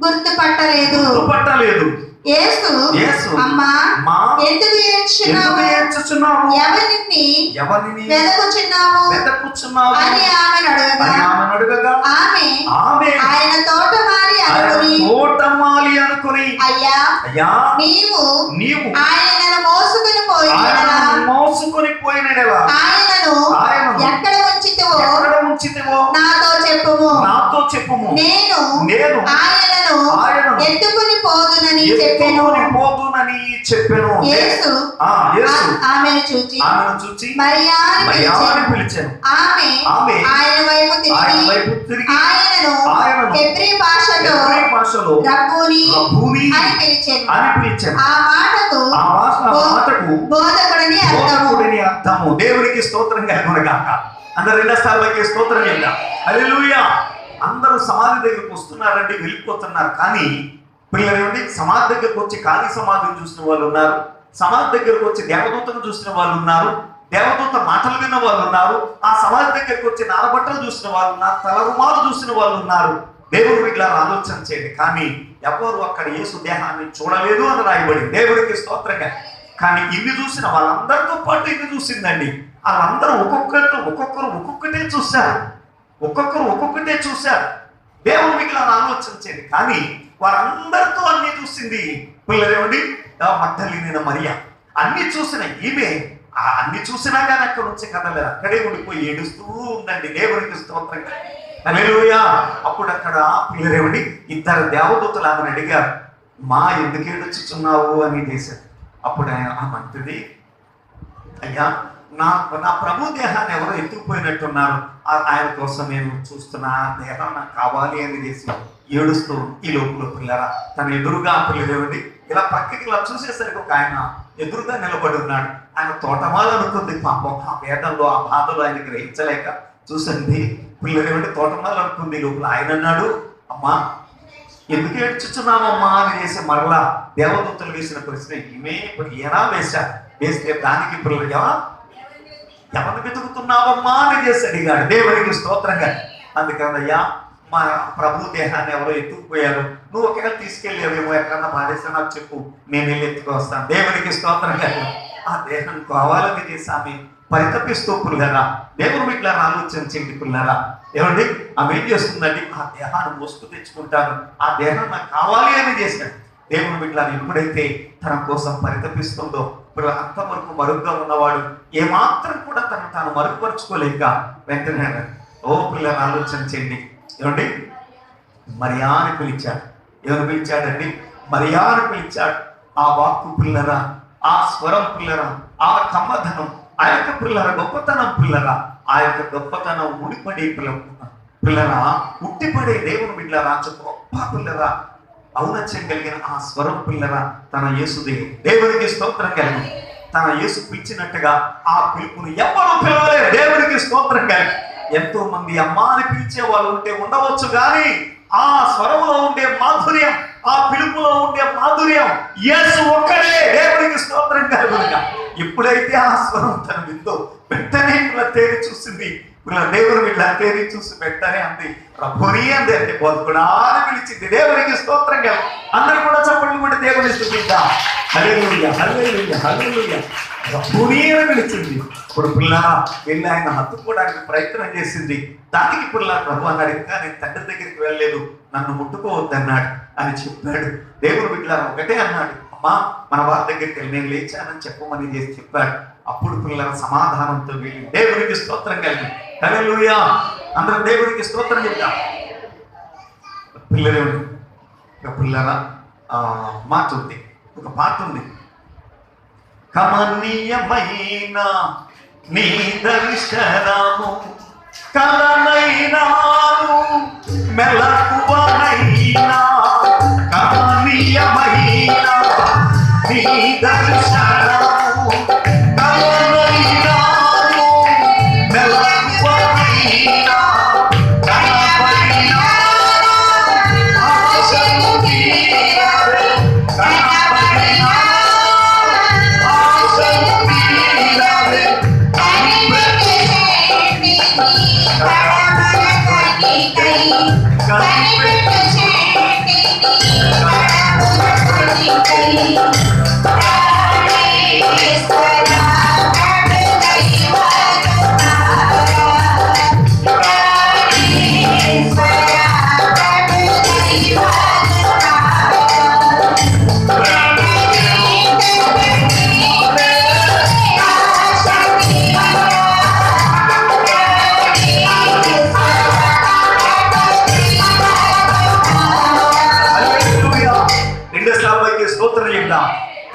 గుర్తుపట్టలేదు. యేసు అమ్మా ఎందుకు ఏడ్చుచున్నావు, ఎవరిని వెదకుచున్నావు అని ఆమెను అడగగా ఆమె ఆయన తోటమాలి అనుకుని అయ్యా నీవు ఆయనను మోసుకుని పోయినలా ఆయనను ఎక్కడ ఉంచితివో నాతో చెప్పుము, నేను ఆయనను ఎత్తుకుని పోదునని చెప్పెను. యేసు ఆమెను చూచి మరియా అని పిలిచెను. ఆమె ఆయన వైపు తిరిగి ఆయనను హెబ్రీ భాషలో రబ్బూని అని పిలిచెను. ఆ మాటకు బోధకుడని అర్థము. దేవునికి స్తోత్రం కలుగునుగాక. అందరు 2 స్తోత్రం చేద్దాం. హల్లెలూయా. అందరూ సమాధి దగ్గరకు వస్తున్నారండి, వెళ్ళిపోతున్నారు. కానీ పిల్లలేండి సమాధి దగ్గరకు వచ్చి ఖాళీ సమాధిని చూసిన వాళ్ళు ఉన్నారు, సమాధి దగ్గరకు వచ్చి దేవదూతను చూసిన వాళ్ళు ఉన్నారు, దేవదూత మాటలు విన్న వాళ్ళు ఉన్నారు, ఆ సమాధి దగ్గరకు వచ్చి నారబట్టలు చూసిన వాళ్ళు ఉన్నారు, తలరుమాలు చూసిన వాళ్ళు ఉన్నారు. దేవుని బిడ్డలారా ఆలోచన చేయండి. కానీ ఎవరు అక్కడ యేసు దేహాన్ని చూడలేదు అని రాయబడింది. దేవుడికి స్తోత్రంగా. కానీ ఇన్ని చూసిన వాళ్ళందరితో పాటు ఇన్ని చూసిందండి. వాళ్ళందరూ ఒక్కొక్కరు ఒక్కొక్కటే చూశారు. దేవుని బిడ్డలారా ఆలోచన చేయండి. కానీ వారందరితో అన్ని చూసింది పిల్లలేమండి. మగ్దలిని మరియ అన్ని చూసిన ఈమె అన్ని చూసినా కానీ అక్కడ నుంచి కదలేదు, అక్కడే ఉండిపోయి ఏడుస్తూ ఉందండి. దేవునికి స్తోత్రంగా. హల్లెలూయా. అప్పుడు అక్కడ పిల్లలేమండి ఇద్దరు దేవదూతలు ఆమెను అడిగారు, మా ఎందుకు ఏడుచుచున్నావు అని చేశారు. అప్పుడు ఆ మంత్రిది, అయ్యా నా ప్రభు దేహాన్ని ఎవరో ఎత్తుకుపోయినట్టున్నారు, ఆయన కోసం నేను చూస్తున్నా, దేహం నాకు కావాలి అని చేసి ఏడుస్తూ ఈ లోపల పిల్లరా తన ఎదురుగా పిల్లలేవండి ఇలా పక్కకి ఇలా చూసేసరికి ఒక ఆయన ఎదురుగా నిలబడి ఉన్నాడు. ఆయన తోటమాలు అనుకుంది పాపం. ఆ వేదంలో ఆ బాధలు ఆయన గ్రహించలేక చూసింది పిల్లలేవండి తోటమాలు అనుకుంది. లోపల ఆయన అన్నాడు, అమ్మా ఎందుకు ఏడ్చుచున్నామమ్మా అని చేసి మరలా దేవదూతలు వేసిన ప్రశ్న ఈమె ఇప్పుడు ఈయన వేస్తే దానికి పిల్లలు ఎవరిని వెతుకుతున్నావమ్మా అని చేసి అడిగాడు. దేవునికి స్తోత్రంగా. అందుకనయ్యా మా ప్రభు దేహాన్ని ఎవరో ఎత్తుకుపోయారు, నువ్వు ఒకవేళ తీసుకెళ్ళేవేమో ఎక్కడన్నా బాధేస్తే నాకు చెప్పు, నేను వెళ్ళి ఎత్తుకొస్తాను. దేవునికి స్తోత్రంగా. ఆ దేహం కావాలని చేసి ఆమె పరితపిస్తూ పుల్లారా దేవుని బిడ్డలా ఆలోచించండి పుల్లారా. ఏమండి ఆమె ఏం చేస్తుందండి, ఆ దేహాన్ని మోసుకు తెచ్చుకుంటాను, ఆ దేహం నాకు కావాలి అని చేశాడు. దేవుని బిడ్డలను ఎప్పుడైతే తన కోసం పరితపిస్తుందో ఇప్పుడు అంతవరకు మరుగుగా ఉన్నవాడు ఏమాత్రం కూడా తాను మరుగుపరుచుకోలేక వెంటనే ఓ పిల్లలు ఆలోచించండి. ఏమండి మరియా అని పిలిచాడు. ఎవరు పిలిచాడండి? మరియా అని పిలిచాడు. ఆ వాక్కు పిల్లరా, ఆ స్వరం పిల్లరా, ఆ కమ్మధనం, ఆ యొక్క పిల్లర గొప్పతనం పిల్లరా, ఆ యొక్క గొప్పతనం ఉడిపడే పిల్లరా, ఉట్టిపడే దేవుని బిడ్డరా, గొప్ప పిల్లరా, ఔన్నత్యం కలిగిన ఆ స్వరం పిల్లరా తన యేసుదే. దేవునికి స్తోత్రం కలిగి తన యేసు పిలిచినట్టుగా ఆ పిలుపుని ఎవరు పిలవలేరు. దేవునికి స్తోత్రం కలిగి ఎంతో మంది అమ్మ అని పిలిచే వాళ్ళు ఉంటే ఉండవచ్చు, కానీ ఆ స్వరంలో ఉండే మాధుర్యం, ఆ పిలుపులో ఉండే మాధుర్యం యేసు ఒక్కడే. దేవునికి స్తోత్రం కలుగునుగా. ఎప్పుడైతే ఆ స్వరం తన విందో వెంటనే ఇలా తేరి చూసింది. ఇలా దేవుని ఇలా తేరి చూసి వెంటనే అంది ప్రభుని అంది. అంటే బోధకుడా అని పిలిచింది. దేవునికి స్తోత్రం కలుగు. అందరూ కూడా చప్పట్లు కూడా దేవుని స్తుతిద్దాం. హల్లెలూయా హల్లెలూయా హల్లెలూయా. ప్రభుని అని పిలిచింది. ఇప్పుడు పిల్ల వెళ్ళి ఆయన హత్తుకోవడానికి ప్రయత్నం చేసింది. దానికి పిల్ల ప్రభు అన్నాడు, ఇంకా నేను తండ్రి దగ్గరికి వెళ్ళలేదు, నన్ను ముట్టుకోవద్దన్నాడు అని చెప్పాడు. దేవుని బిడ్డలారా ఒకటే అన్నాడు, అమ్మా మన వారి దగ్గరికి వెళ్ళి నేను లేచానని చెప్పమని చేసి చెప్పాడు. అప్పుడు పిల్లల సమాధానంతో వెళ్ళి దేవునికి స్తోత్రం కలిగి. హల్లెలూయా. అందరం దేవునికి స్తోత్రం చెప్తాం. పిల్లలు పిల్లల మాట ఉంది, ఒక పాట ఉంది. కమనీయమైన నీ దర్శనము కలనైనాను మెలకువనైనా, కమనీయమైన నీ దర్శనము కలనైనాను మెలకువనైనా, కనపడినా ఆశను తీరవే, కనపడినా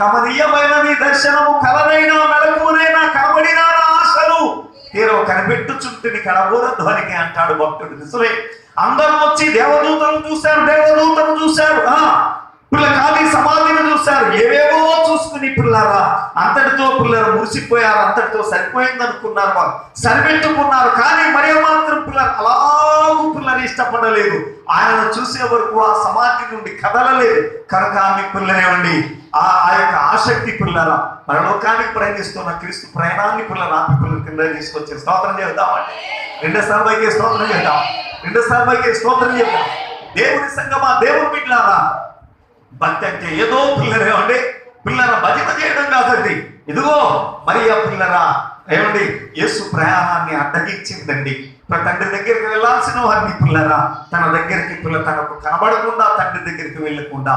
కమనీయమైన నీ దర్శనము కలనైనా మెలకువనైనా కనబడినా ఆశలు తీరవ కనిపెట్టుచుంటిని కనబోర ధ్వనికి అంటాడు భక్తుడు. నిజమే, అందరూ వచ్చి దేవదూతలను చూశారు, పిల్ల ఖాళీ సమాధిని చూశారు, ఏవేవో చూసుకుని పిల్లరా అంతటితో పిల్లలు మురిసిపోయారు, అంతటితో సరిపోయింది అనుకున్నారు, వారు సరిపెట్టుకున్నారు. కానీ మరి మాత్రం పిల్లలు అలాగూ పిల్లలు ఇష్టపడలేదు. ఆయన చూసే వరకు ఆ సమాధి నుండి కదలలేదు. కనుక ఆమె పిల్లనేవండి ఆ యొక్క ఆసక్తి పిల్లల పరలోకానికి ప్రయాణిస్తున్న క్రీస్తు ప్రయాణాన్ని పిల్లలు ఆమె పిల్లల కింద తీసుకొచ్చి స్తోత్రం చేద్దామండి. రెండోసారి పైకి స్తోత్రం చేద్దాం. దేవుని సంగమా, దేవుని బిడ్డలారా, భక్తి అంటే ఏదో పిల్లరేమండి పిల్లల భజన చేయడం కాదండి. ఇదిగో మరి ఆ పిల్లరా ఏమండి యేసు ప్రయాణాన్ని అడ్డగించిందండి. తండ్రి దగ్గరికి వెళ్ళాల్సిన వారిని పిల్లరా తన దగ్గరికి తనకు కనబడకుండా తండ్రి దగ్గరికి వెళ్ళకుండా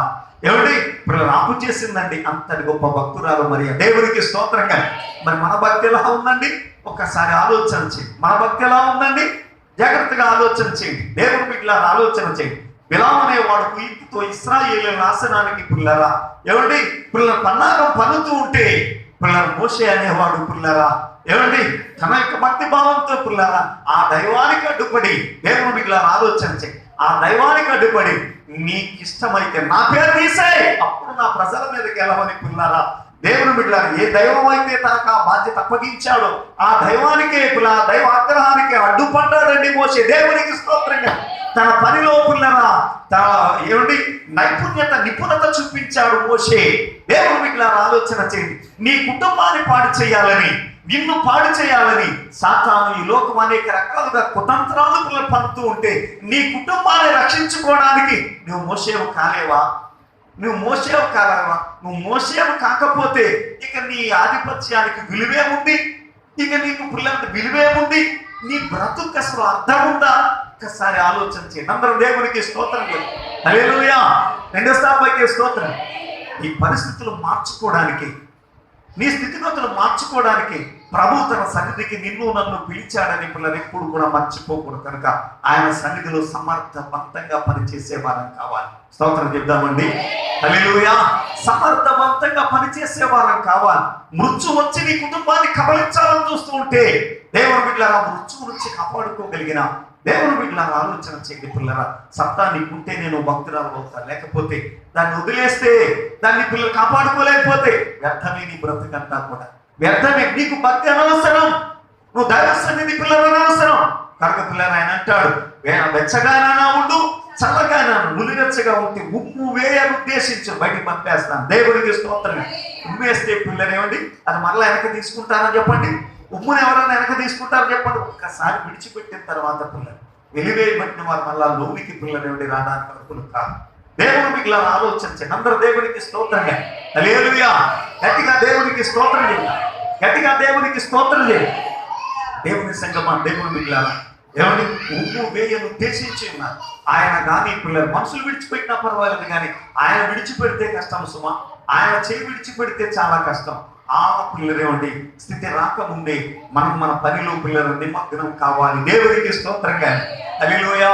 ఏమండి పిల్లలు ఆపు చేసిందండి. అంతటి గొప్ప భక్తురాలు మరి దేవునికి స్తోత్రంగా. మరి మన భక్తి ఎలా ఉందండి? ఒక్కసారి ఆలోచన చేయండి. మన భక్తి ఎలా ఉందండి? జాగ్రత్తగా ఆలోచన చేయండి. దేవుని బిడ్డలారా ఆలోచన చేయండి. బిలాము అనేవాడు కుయుక్తితో ఇశ్రాయేలు నాశనానికి పిల్లరా ఏమండి పిల్లల పన్నాగం పన్నుతూ ఉంటే పిల్లలు మోషే అనేవాడు పిల్లరా ఏమండి తన యొక్క భక్తి భావంతో పిల్లరా ఆ దైవానికి అడ్డుపడి దేవుని బిడ్డలారా ఆలోచన చేయండి. ఆ దైవానికి అడ్డుపడి నీకు ఇష్టమైతే నా పేరు తీసేయ్, అప్పుడు నా ప్రజల మీదకి వెళ్ళమని పిల్లరా దేవుని బిడ్డలారా ఏ దైవం అయితే తనకు ఆ బాధ్యత అప్పగించాడో ఆ దైవానికే పిల్ల దైవ ఆగ్రహానికి అడ్డుపడ్డాడండి మోషే. దేవునికి స్తోత్రంగా. తన పనిలో పిల్లరా తన ఏమిటి నిపుణత చూపించాడు మోషే. దేవుని బిడ్డలారా ఆలోచన చేయండి. నీ కుటుంబాన్ని పాడు చేయాలని నిన్ను పాడు చేయాలని సాతాను ఈ లోకం అనేక రకాలుగా కుతంత్రాలు పన్నుతూ ఉంటే నీ కుటుంబాన్ని రక్షించుకోవడానికి నువ్వు మోషేవు కాలేవా? నువ్వు మోషేవు కాకపోతే ఇక నీ ఆధిపత్యానికి విలువేముంది? ఇక నీకు పిల్లలకి విలువేముంది? నీ బ్రతుకు అసలు అర్థం ఉందా? ఒక్కసారి ఆలోచన చేయండి. అందరూ దేవునికి స్తోత్రం. హల్లెలూయా. రెండో స్థాయికి స్తోత్రం. ఈ పరిస్థితులు మార్చుకోవడానికి నీ స్థితిగతులు మార్చుకోవడానికి ప్రభు తన సన్నిధికి నిన్ను నన్ను పిలిచాడని పిల్లలు ఎప్పుడు కూడా మర్చిపోకూడదు. కనుక ఆయన సన్నిధిలో సమర్థవంతంగా పనిచేసే వారం కావాలి. స్తోత్రం చెప్దామండి. హల్లెలూయా. సమర్థవంతంగా పనిచేసే వారం కావాలి. మృత్యు వచ్చి నీ కుటుంబాన్ని కబలించాలని చూస్తూ ఉంటే దేవుని బిడ్డలారా మృత్యువు నుంచి కాపాడుకోగలిగిన దేవుని బిడ్డలారా ఆలోచన చేయండి. పిల్లరా సత్తా నీకుంటే నేను భక్తురాలు అవుతాను, లేకపోతే దాన్ని వదిలేస్తే దాన్ని పిల్లలు కాపాడుకోలేకపోతే వ్యర్థమే నీ బ్రతుకంతా కూడా వ్యర్థమే. నీకు భక్తి అనవసరం, నువ్వు దైవ సన్నిధి పిల్లలు అనవసరం. కనుక పిల్లలు ఆయన అంటాడు వెచ్చగానైనా ఉండు చల్లగానా నులివెచ్చగా ఉంటే ఉమ్ము వేయని ఉద్దేశించు బయటికి పంపేస్తాను. దేవునికి స్తోత్రం. ఉమ్ము వేస్తే పిల్లలు ఏమండి అది మరలా వెనక తీసుకుంటారని చెప్పండి. ఉమ్మును ఎవరైనా వెనక తీసుకుంటారని చెప్పండి. ఒక్కసారి విడిచిపెట్టిన తర్వాత పిల్లలు వెలివేయబట్టిన వారు మళ్ళా లోనికి పిల్లలు ఏమిటి రావడానికి అనుకులు కాదు. దేవుని మీకు ఆలోచించండి. అందరూ దేవునికి స్తోత్రంగా. హల్లెలూయా. గట్టిగా దేవునికి స్తోత్రం చేయండి. గట్టిగా దేవునికి స్తోత్రం చేయండి. దేవుని సంగమా దేవుని మిగిలారా ఏమండి ఉమ్ము వేయను ఉద్దేశించి ఉన్నారు ఆయన. కానీ పిల్లలు మనుషులు విడిచిపెట్టినా పర్వాలేదు, కానీ ఆయన విడిచిపెడితే కష్టం సుమా. ఆయన చేయి విడిచిపెడితే చాలా కష్టం. ఆ పిల్లలేమండి స్థితి రాకముందే మనం మన పనిలో పిల్లలు నిమగ్నం కావాలి. దేవునికి స్తోత్రంగా. హల్లెలూయా.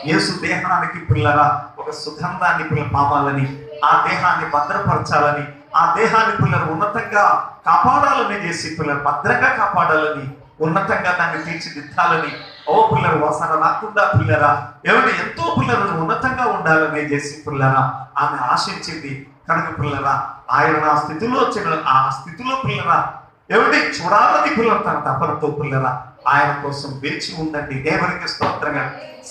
యేసు దేహానికి పిల్లరా ఒక సుగంధాన్ని పిల్లలు పామాలని, ఆ దేహాన్ని భద్రపరచాలని, ఆ దేహాన్ని పిల్లలు ఉన్నతంగా కాపాడాలని చేసి పిల్లలు భద్రంగా కాపాడాలని, ఉన్నతంగా దాన్ని తీర్చిదిద్దాలని, ఓ పిల్లలు వాసన రాకుండా పిల్లరా ఏమంటే ఎంతో పిల్లలు ఉన్నతంగా ఉండాలని చేసి పిల్లరా ఆమె ఆశించింది. కనుక పిల్లరా ఆయన ఆ స్థితిలో పిల్లరా ఏమంటే చూడాలని పిల్లలు తన తపనతో పిల్లరా ఆయన కోసం వేచి ఉండండి. దేవునికి స్తోత్రంగా.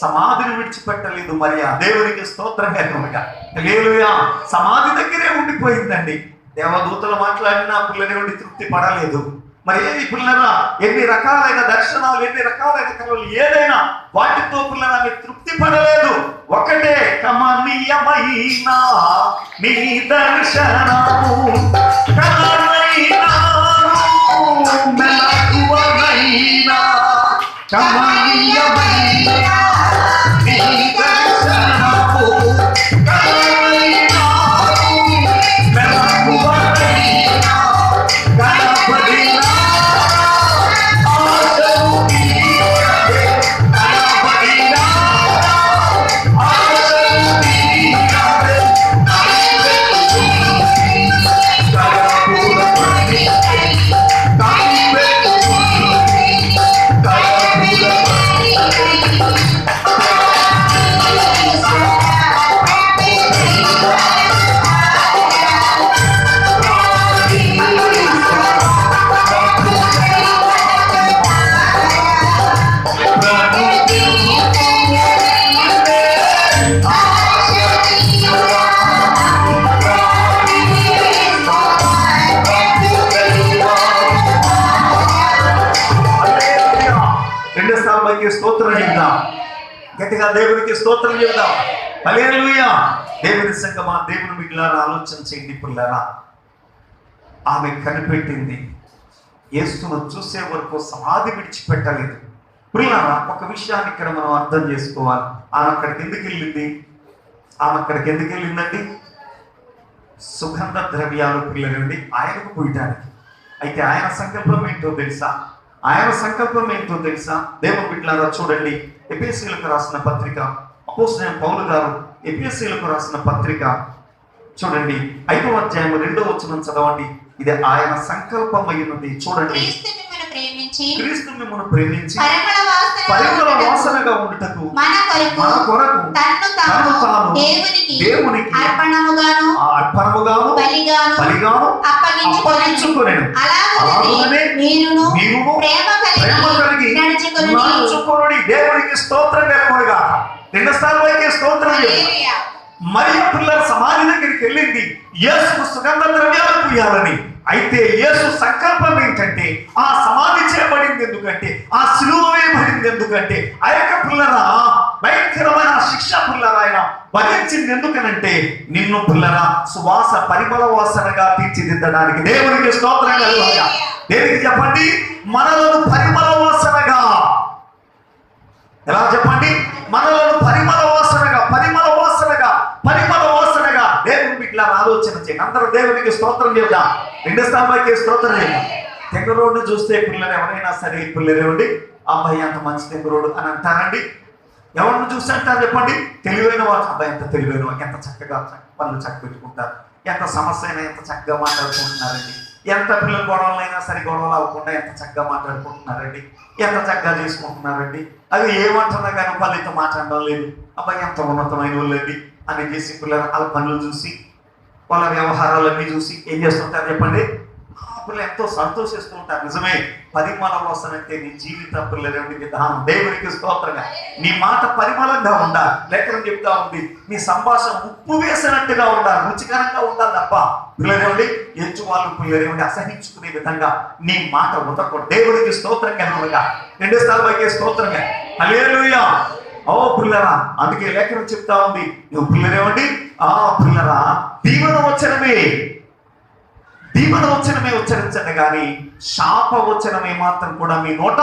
సమాధిని విడిచిపెట్టలేదు మరి ఆ దేవునికి స్తోత్రంగా. కనుక హల్లెలూయా. సమాధి దగ్గరే ఉండిపోయిందండి. దేవదూతలు మాట్లాడినా పిల్లలు తృప్తి పడలేదు. మరి ఏది పిల్లరా ఎన్ని రకాలైన దర్శనాలు ఎన్ని రకాలైన కళలు ఏదైనా వాటితో పిల్లరా మీకు తృప్తి పడలేదు. ఒకటే కమనీయమైన నీ దర్శనము కమనీయమైన నీ దర్శనము స్తోత్రం చెప్దాం. గట్టిగా దేవునికి స్తోత్రం చెప్దాం. హల్లెలూయా. దేవుని సంగమా దేవుని మిగిలారా ఆలోచన చేయండి పిల్లరా. ఆమె కనిపెట్టింది యేసును చూసే వరకు సమాధి విడిచిపెట్టలేదు. ప్రియులారా, ఒక విషయాన్ని ఇక్కడ మనం అర్థం చేసుకోవాలి. ఆమె అక్కడికి ఎందుకు వెళ్ళిందండి? సుగంధ ద్రవ్యాలు పిల్లలండి ఆయనకు పూయటానికి. అయితే ఆయన సంకల్పం ఏంటో తెలుసా? దేవుని బిడ్డలారా చూడండి, ఎఫెసీయులకు రాసిన పత్రిక, అపోస్తలుడైన పౌలు గారు ఎఫెసీయులకు రాసిన పత్రిక చూడండి 5వ అధ్యాయం 2వ వచనం చదవండి. ఇది ఆయన సంకల్పమైనది. చూడండి, క్రీస్తు మిమ్మల్ని ప్రేమించి పరిమళ వాసనగా ఉండుటకు మన కొరకు తన్ను తాను దేవునికి అర్పణముగాను బలిగాను అప్పగించుకొనెను. అలాగనే మీరును ప్రేమ కలిగి నడుచుకొనుడి. దేవునికి స్తోత్రం కలుగునుగా. 2 సార్లు స్తోత్రం. మరియ పిల్లల సమాధి దగ్గరికి వెళ్ళింది యేసుకు సుగంధ ద్రవ్యాలు పూయాలని. అయితే యేసు సంకల్పం ఏంటంటే ఆ సమాధి చేయబడింది ఎందుకంటే, ఆ సిలువ వేయబడింది ఎందుకంటే, ఆ యొక్క పిల్లరా భయంకరమైన శిక్ష పిల్లరా ఆయన భరించింది ఎందుకనంటే, నిన్ను పిల్లరా సువాస పరిమళ వాసనగా తీర్చిదిద్దడానికి. దేవునికి స్తోత్రం కలుగునుగా. దేనికి చెప్పండి? మనలను పరిమళ వాసనగా. ఎలా చెప్పండి? మనలను పరిమళ వాసనగా దేవుని బిడ్డలా ఆలోచన చేయండి. అందరూ దేవునికి స్తోత్రం చేద్దాం. 2 స్థానానికి స్తోత్రం చేద్దాం. తెంగ రోడ్డు చూస్తే పిల్లలు ఎవరైనా సరే పిల్లలేవండి, అబ్బాయి అంత మంచి తెంగ రోడ్డు అని అంటారండి. ఎవరిని చూసి అంటారు చెప్పండి? తెలివైన వాళ్ళు. అబ్బాయి ఎంత తెలివైన వాళ్ళు, ఎంత చక్కగా పనులు చక్కబెట్టుకుంటారు, ఎంత సమస్య అయినా ఎంత చక్కగా మాట్లాడుకుంటున్నారండి, ఎంత పిల్లల గొడవలైనా సరే గొడవలు అవ్వకుండా ఎంత చక్కగా మాట్లాడుకుంటున్నారండి, ఎంత చక్కగా చేసుకుంటున్నారండి. అవి ఏమంటున్నా కానీ వాళ్ళతో మాట్లాడడం లేదు. అబ్బాయి ఎంత ఉన్నతమైన వాళ్ళండి అని చేసి పిల్లలు వాళ్ళ పనులు చూసి వాళ్ళ వ్యవహారాలన్నీ చూసి ఏం చేస్తుంటారు చెప్పండి? పిల్లలు ఎంతో సంతోషిస్తూ ఉంటారు. నిజమే, పరిమళ వాసన అంటే నీ జీవిత పిల్లలండి విధానం. దేవునికి స్తోత్రంగా. నీ మాట పరిమళంగా ఉండాలి. లేఖనం చెప్తా ఉంది, నీ సంభాషణ ఉప్పు వేసినట్టుగా ఉండాలి, రుచికరంగా ఉండాలి తప్ప పిల్లలేవండి ఎంచు వాళ్ళు పిల్లలేవండి అసహించుకునే విధంగా నీ మాట ఉండకూడదు. దేవునికి స్తోత్రం కనుక 2 స్థానాలకి స్తోత్రంగా. హల్లెలూయా. ఓ పిల్లరా, అందుకే లేఖనం చెప్తా ఉంది, నువ్వు పిల్లలేవండి పిల్లరా దీవెన వచనమే ఉచ్చరించండి కానీ శాప వచనమే మాత్రం కూడా మీ నోట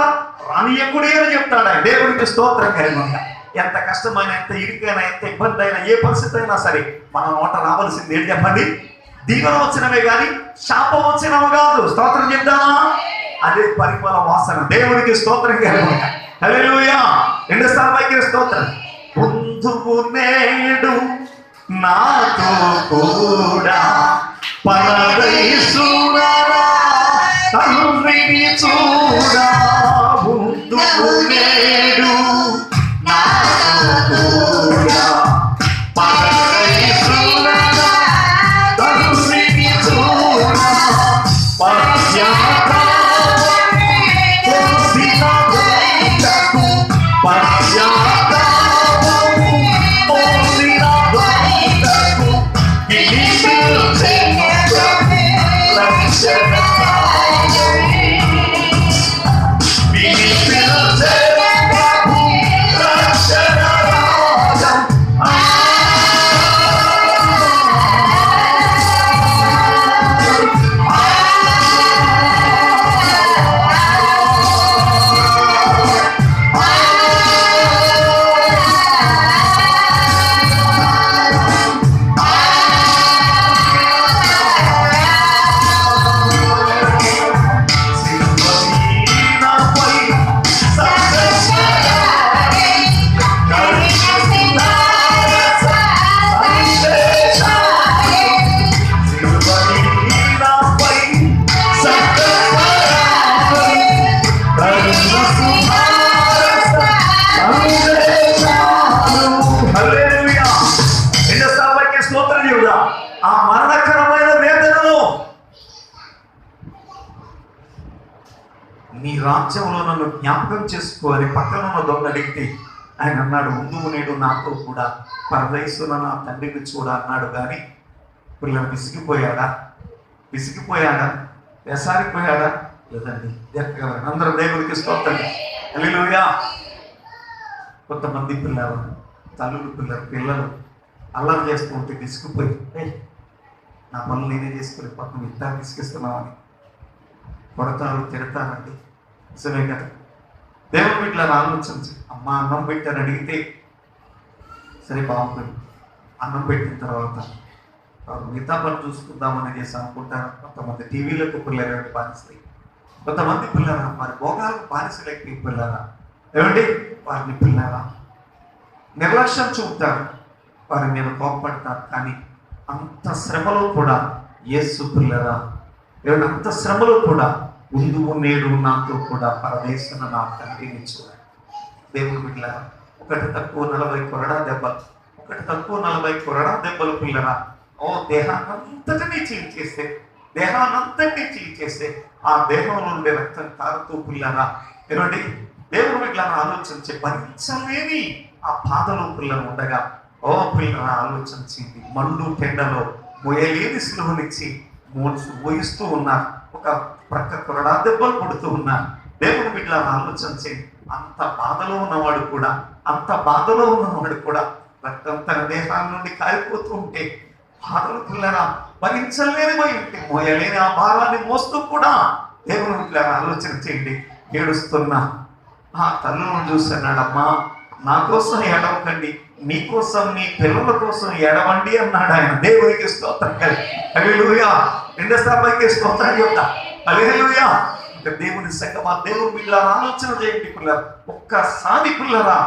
రానియకుడి అని చెప్తాడు ఆయన. దేవునికి స్తోత్రం కలుగునుగా. ఎంత కష్టమైన, ఎంత ఇరుకైనా, ఎంత ఇబ్బంది అయినా, ఏ పరిస్థితి అయినా సరే మన నోట రావాల్సింది ఏంటి చెప్పండి? దీవెన వచనమే కానీ శాప వచనము కాదు. స్తోత్రం చెప్తామా? అదే పరిమళ వాసన. దేవునికి స్తోత్రం కలుగునుగా. హల్లెలూయా. 2 స్థానాలకి స్తోత్రం. పొందుకు నేడు నాతో కూడా పరదేశుడా తండ్రిని చూడా. ముందుకు నేడు నాతో కూడా పరదేశుడా తండ్రిని చూడా. ఆ మరణకరమైన వేదనలో నీ రాజ్యంలో నన్ను జ్ఞాపకం చేసుకోవాలి పక్కన ఉన్న దొంగ అడిగితే ఆయన అన్నాడు, ముందు నేడు నాతో కూడా పరదేశున నా తండ్రిని చూడ అన్నాడు. కానీ పిల్లలు విసిగిపోయాడా? వేసారిపోయాడా? లేదండి. అందరూ దేవుడికి స్తోత్రం. హల్లెలూయా. కొంతమంది పిల్లలు పిల్లలు అల్లరి చేస్తూ ఉంటే విసిగిపోయి, నా పనులు నేనే చేసుకుని పక్కన ఇంత విసిగిస్తున్నామని కొడతారు, తిడతారండి. నిజమే కదా? దేవుని బిడ్డలను ఆలోచించి, అమ్మ అన్నం పెట్టని అడిగితే సరే బాగుంటుంది, అన్నం పెట్టిన తర్వాత మిగతా పని చూసుకుందామని చేసి అనుకుంటారు. కొంతమంది టీవీలకు పిల్లలు బానిసలై, కొంతమంది పిల్లరా వారి భోగాలకు బానిసలైపోయి పిల్లరా ఏమండి వారిని పిల్లరా నిర్లక్ష్యం చూపుతారు, వారి మీద కోపపడతారు. కానీ అంత శ్రమలో కూడా యేసు పిల్లరా ఏమంటే అంత శ్రమలో కూడా ముందు నేడు నాతో కూడా పరదేశన నా తండ్రిని చూడాలి. దేవుని బిడ్డలారా ఒకటి తక్కువ 40 కొరడా దెబ్బలు, ఒకటి తక్కువ 40 కొరడా దెబ్బలు పిల్లరా. ఓ దేహాన్నంతటినీ చీల్చేస్తే, దేహాన్నంతటినీ చీల్చేస్తే ఆ దేహంలో ఉండే రక్తం కారుతూ పిల్లరా ఏమండి దేవుని బిడ్డలను ఆలోచించి భరించలేని ఆ బాధలో పిల్లలు ఉండగా, ఓ పిల్లరా ఆలోచించింది మండు టెండలో మోయలేని సులువునిచ్చి మోయిస్తూ ఉన్నారు, ఒక ప్రక్క కొరడా దెబ్బలు కొడుతూ ఉన్నారు. దేవుని బిడ్డలను ఆలోచించి అంత బాధలో ఉన్నవాడు కూడా, అంత బాధలో ఉన్నవాడు కూడా రక్తం తన దేహాల నుండి కారిపోతూ ఉంటే బాధలు పిల్లరా భరించలేని ఉంటే మోయలేని ఆ భారాన్ని మోస్తూ కూడా దేవుని బిడ్డలను ఆలోచన చేయండి. ఏడుస్తున్నా ఆ తల్లులను చూస్తున్నాడమ్మా, నా కోసం ఏడవకండి, నీకోసం నీ పిల్లల కోసం ఏడవండి అన్నాడు ఆయన. దేవునికి స్తోత్రం కలిగి హల్లెలూయా. రెండోసారికి స్తోత్రం చెప్తా హల్లెలూయా. ఇక దేవుని సంగమా దేవుని బిడ్డలను ఆలోచన చేయండి పిల్లలు. ఒక్కసారి పిల్లరా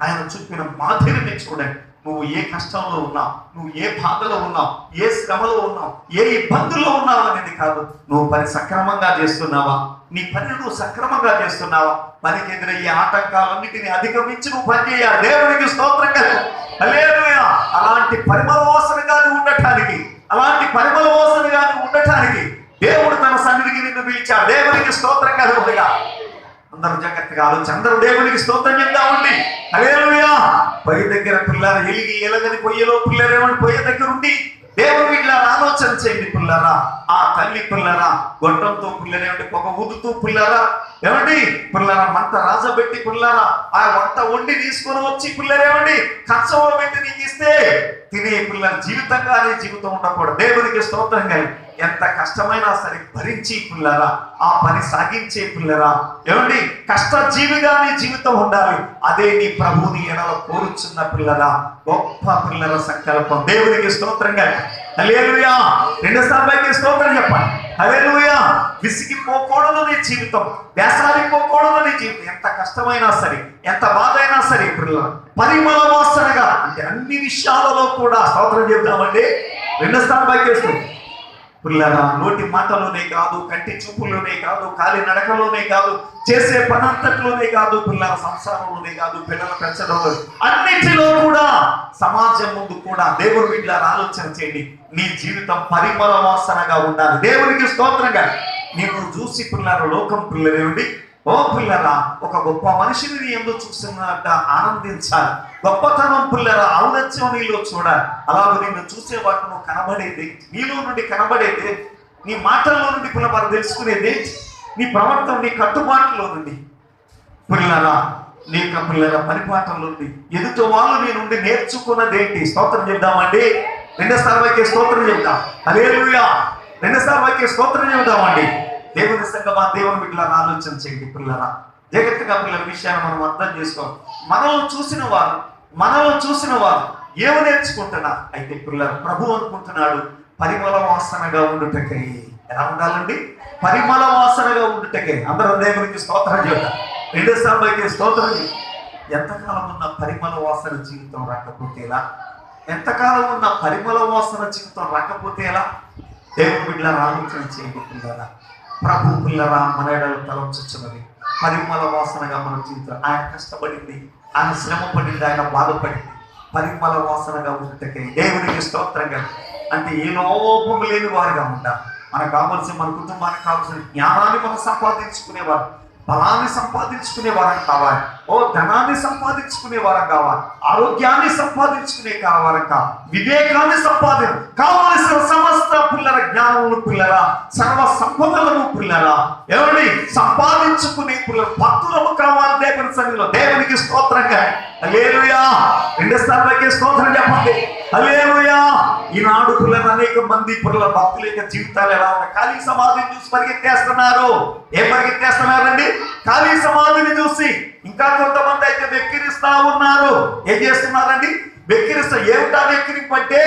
ఆయన చూపిన మాదిరిని చూడండి. నువ్వు ఏ కష్టంలో ఉన్నావు, నువ్వు ఏ బాధలో ఉన్నావు, ఏ శ్రమలో ఉన్నావు, ఏ ఇబ్బందుల్లో ఉన్నావు అనేది కాదు. నువ్వు పని సక్రమంగా చేస్తున్నావా, నీ పని నువ్వు సక్రమంగా చేస్తున్నావా, పనికి ఎదురయ్యే ఆటంకాలన్నిటిని అధిగమించి నువ్వు పని చేయాలి. దేవునికి స్తోత్రం కలుగు హల్లెలూయా. అలాంటి పరిమళ వాసనగాను ఉండటానికి, అలాంటి పరిమళ వాసనగాను ఉండటానికి దేవుడు తన సన్నిధికి నిన్ను పిలిచాడు. దేవునికి స్తోత్రం కలుగుగా. అందరూ జాగ్రత్తగా ఆలోచించి అందరూ దేవునికి స్తోత్రం చెప్తామండి. హల్లెలూయా. పొయ్యి దగ్గర పిల్లలు ఎలగని పొయ్యిలో పిల్లరేమని పొయ్యి దగ్గర ఉండి దేవుని వీళ్ళని ఆలోచన చేయండి పిల్లరా. ఆ తల్లి పిల్లరా గొట్టంతో పిల్లరేమంటే పొగ ఊదుతూ పిల్లరా ఏమండి పిల్లరా మంట రాజబెట్టి పిల్లరా ఆ వంట వండి తీసుకొని వచ్చి పిల్లరేమండి కంచంలో పెట్టి నీకు ఇస్తే తినే పిల్లల జీవితంగానే జీవితం ఉండకూడదు. దేవునికి స్తోత్రం కానీ ఎంత కష్టమైనా సరే భరించి పిల్లరా ఆ పని సాగించే పిల్లరా ఏమండి కష్టజీవిగా నీ జీవితం ఉండాలి. అదే నీ ప్రభువుని ఎడల కోరుచున్న పిల్లరా గొప్ప పిల్లల సంకల్పం. దేవునికి స్తోత్రంగా హల్లెలూయా. రెండోసారి స్తోత్రం చెప్పండి హల్లెలూయా. విసిగిపోకూడదు నీ జీవితం, వేసారిపోకూడదు నీ జీవితం. ఎంత కష్టమైనా సరే ఎంత బాధ అయినా సరే పిల్లల పరిమళ వాసనగా అంటే అన్ని విషయాలలో కూడా స్తోత్రం చెప్తామండి. రెండోసారి వేస్తుంది పిల్లల నోటి మాటలోనే కాదు, కంటి చూపులోనే కాదు, కాలి నడకలోనే కాదు, చేసే పనంతట్లోనే కాదు, పిల్లల సంసారంలోనే కాదు, పిల్లల పెంచడంలో అన్నిటిలో కూడా సమాజం ముందు కూడా దేవుని బిడ్డలను ఆలోచన చేయండి. నీ జీవితం పరిమళ వాసనగా ఉండాలి. దేవునికి స్తోత్రంగా నీవు చూసి పిల్లల లోకం పిల్లలేండి ఓ పిల్లరా ఒక గొప్ప మనిషిని నీ ఎందుకు చూస్తున్నట్ట ఆనందించాలి. గొప్పతనం పిల్లరా ఔన్నత్యం నీలో చూడాలి. అలాగే నిన్ను చూసే వాటి నువ్వు కనబడేది నీలో నుండి కనబడేది, నీ మాటల్లో నుండి పిల్లవారు తెలుసుకునేది, నీ ప్రవర్తన నీ కట్టుబాటులో నుండి పిల్లరా నీ యొక్క పిల్లల పరిపాటల నుండి ఎదుటి వాళ్ళు నీ నుండి నేర్చుకున్నదేంటి. స్తోత్రం చెప్దామండి. రెండోసారి స్తోత్రం చెప్దాం హల్లెలూయా. రెండోసారి స్తోత్రం చెప్దామండి. దేవుని సంగమా దేవుని బిడ్డలను ఆలోచన చేయండి పిల్లరా. జాగ్రత్తగా పిల్లల విషయాన్ని మనం అర్థం చేసుకోవాలి. మనలో చూసిన వారు ఏమి నేర్చుకుంటున్నారు అయితే పిల్లలు ప్రభు అనుకుంటున్నాడు పరిమళ వాసనగా ఉండుటకై. ఎలా ఉండాలండి? పరిమళ వాసనగా ఉండుటకై. అందరూ దేవునికి స్తోత్రం చేద్దాం. రెండోసారి స్తోత్రం. ఎంతకాలం ఉన్న పరిమళ వాసన జీవితం రాకపోతే ఎలా? ఎంతకాలం ఉన్న పరిమళ వాసన జీవితం రాకపోతే ఎలా? దేవుని బిడ్డలను ఆలోచన చేయండి పిల్లరా. ప్రభు పిల్లరా మన ఎడలు తలంచుచున్నది పరిమళ వాసనగా మన జీవితం. ఆయన కష్టపడింది, ఆయన శ్రమ పడింది, ఆయన బాధపడింది పరిమళ వాసనగా ఉంటకే. దేవునికి స్తోత్రంగా. అంటే ఏ లోపం లేని వారిగా ఉండాలి. మనకు కావాల్సిన మన కుటుంబానికి కావాల్సిన జ్ఞానాన్ని మనం సంపాదించుకునేవారు, బలాన్ని సంపాదించుకునేవారని కావాలి. ధనాన్ని సంపాదించుకునే వారం కావాలి, ఆరోగ్యాన్ని సంపాదించుకునే వారం కావాలి, వివేకాన్ని కావలసిన సమస్త పిల్లల జ్ఞానములు పిల్లల సర్వ సంపదలను పిల్లల ఎవరి సంపాదించుకునే పిల్లలు భక్తులకు కావాలి దేవుని సన్నిధిలో. దేవునికి స్తోత్రంగా హల్లెలూయా. రెండు స్థానాలకి స్తోత్రం చెప్పండి. హల్లెలూయా. ఈనాడు పిల్లలు అనేక మంది పిల్లల భక్తుల యొక్క జీవితాలు ఎలా ఉన్నాయి? ఖాళీ సమాధిని చూసి పరిగెత్తేస్తున్నారు. ఏం పరిగెత్తేస్తున్నారండి? ఖాళీ సమాధిని చూసి. ఇంకా కొంతమంది అయితే వెక్కిరిస్తా ఉన్నారు. ఏం చేస్తున్నారండి? వెక్కిరిస్తా. ఏమిటా వెక్కిరింపు అంటే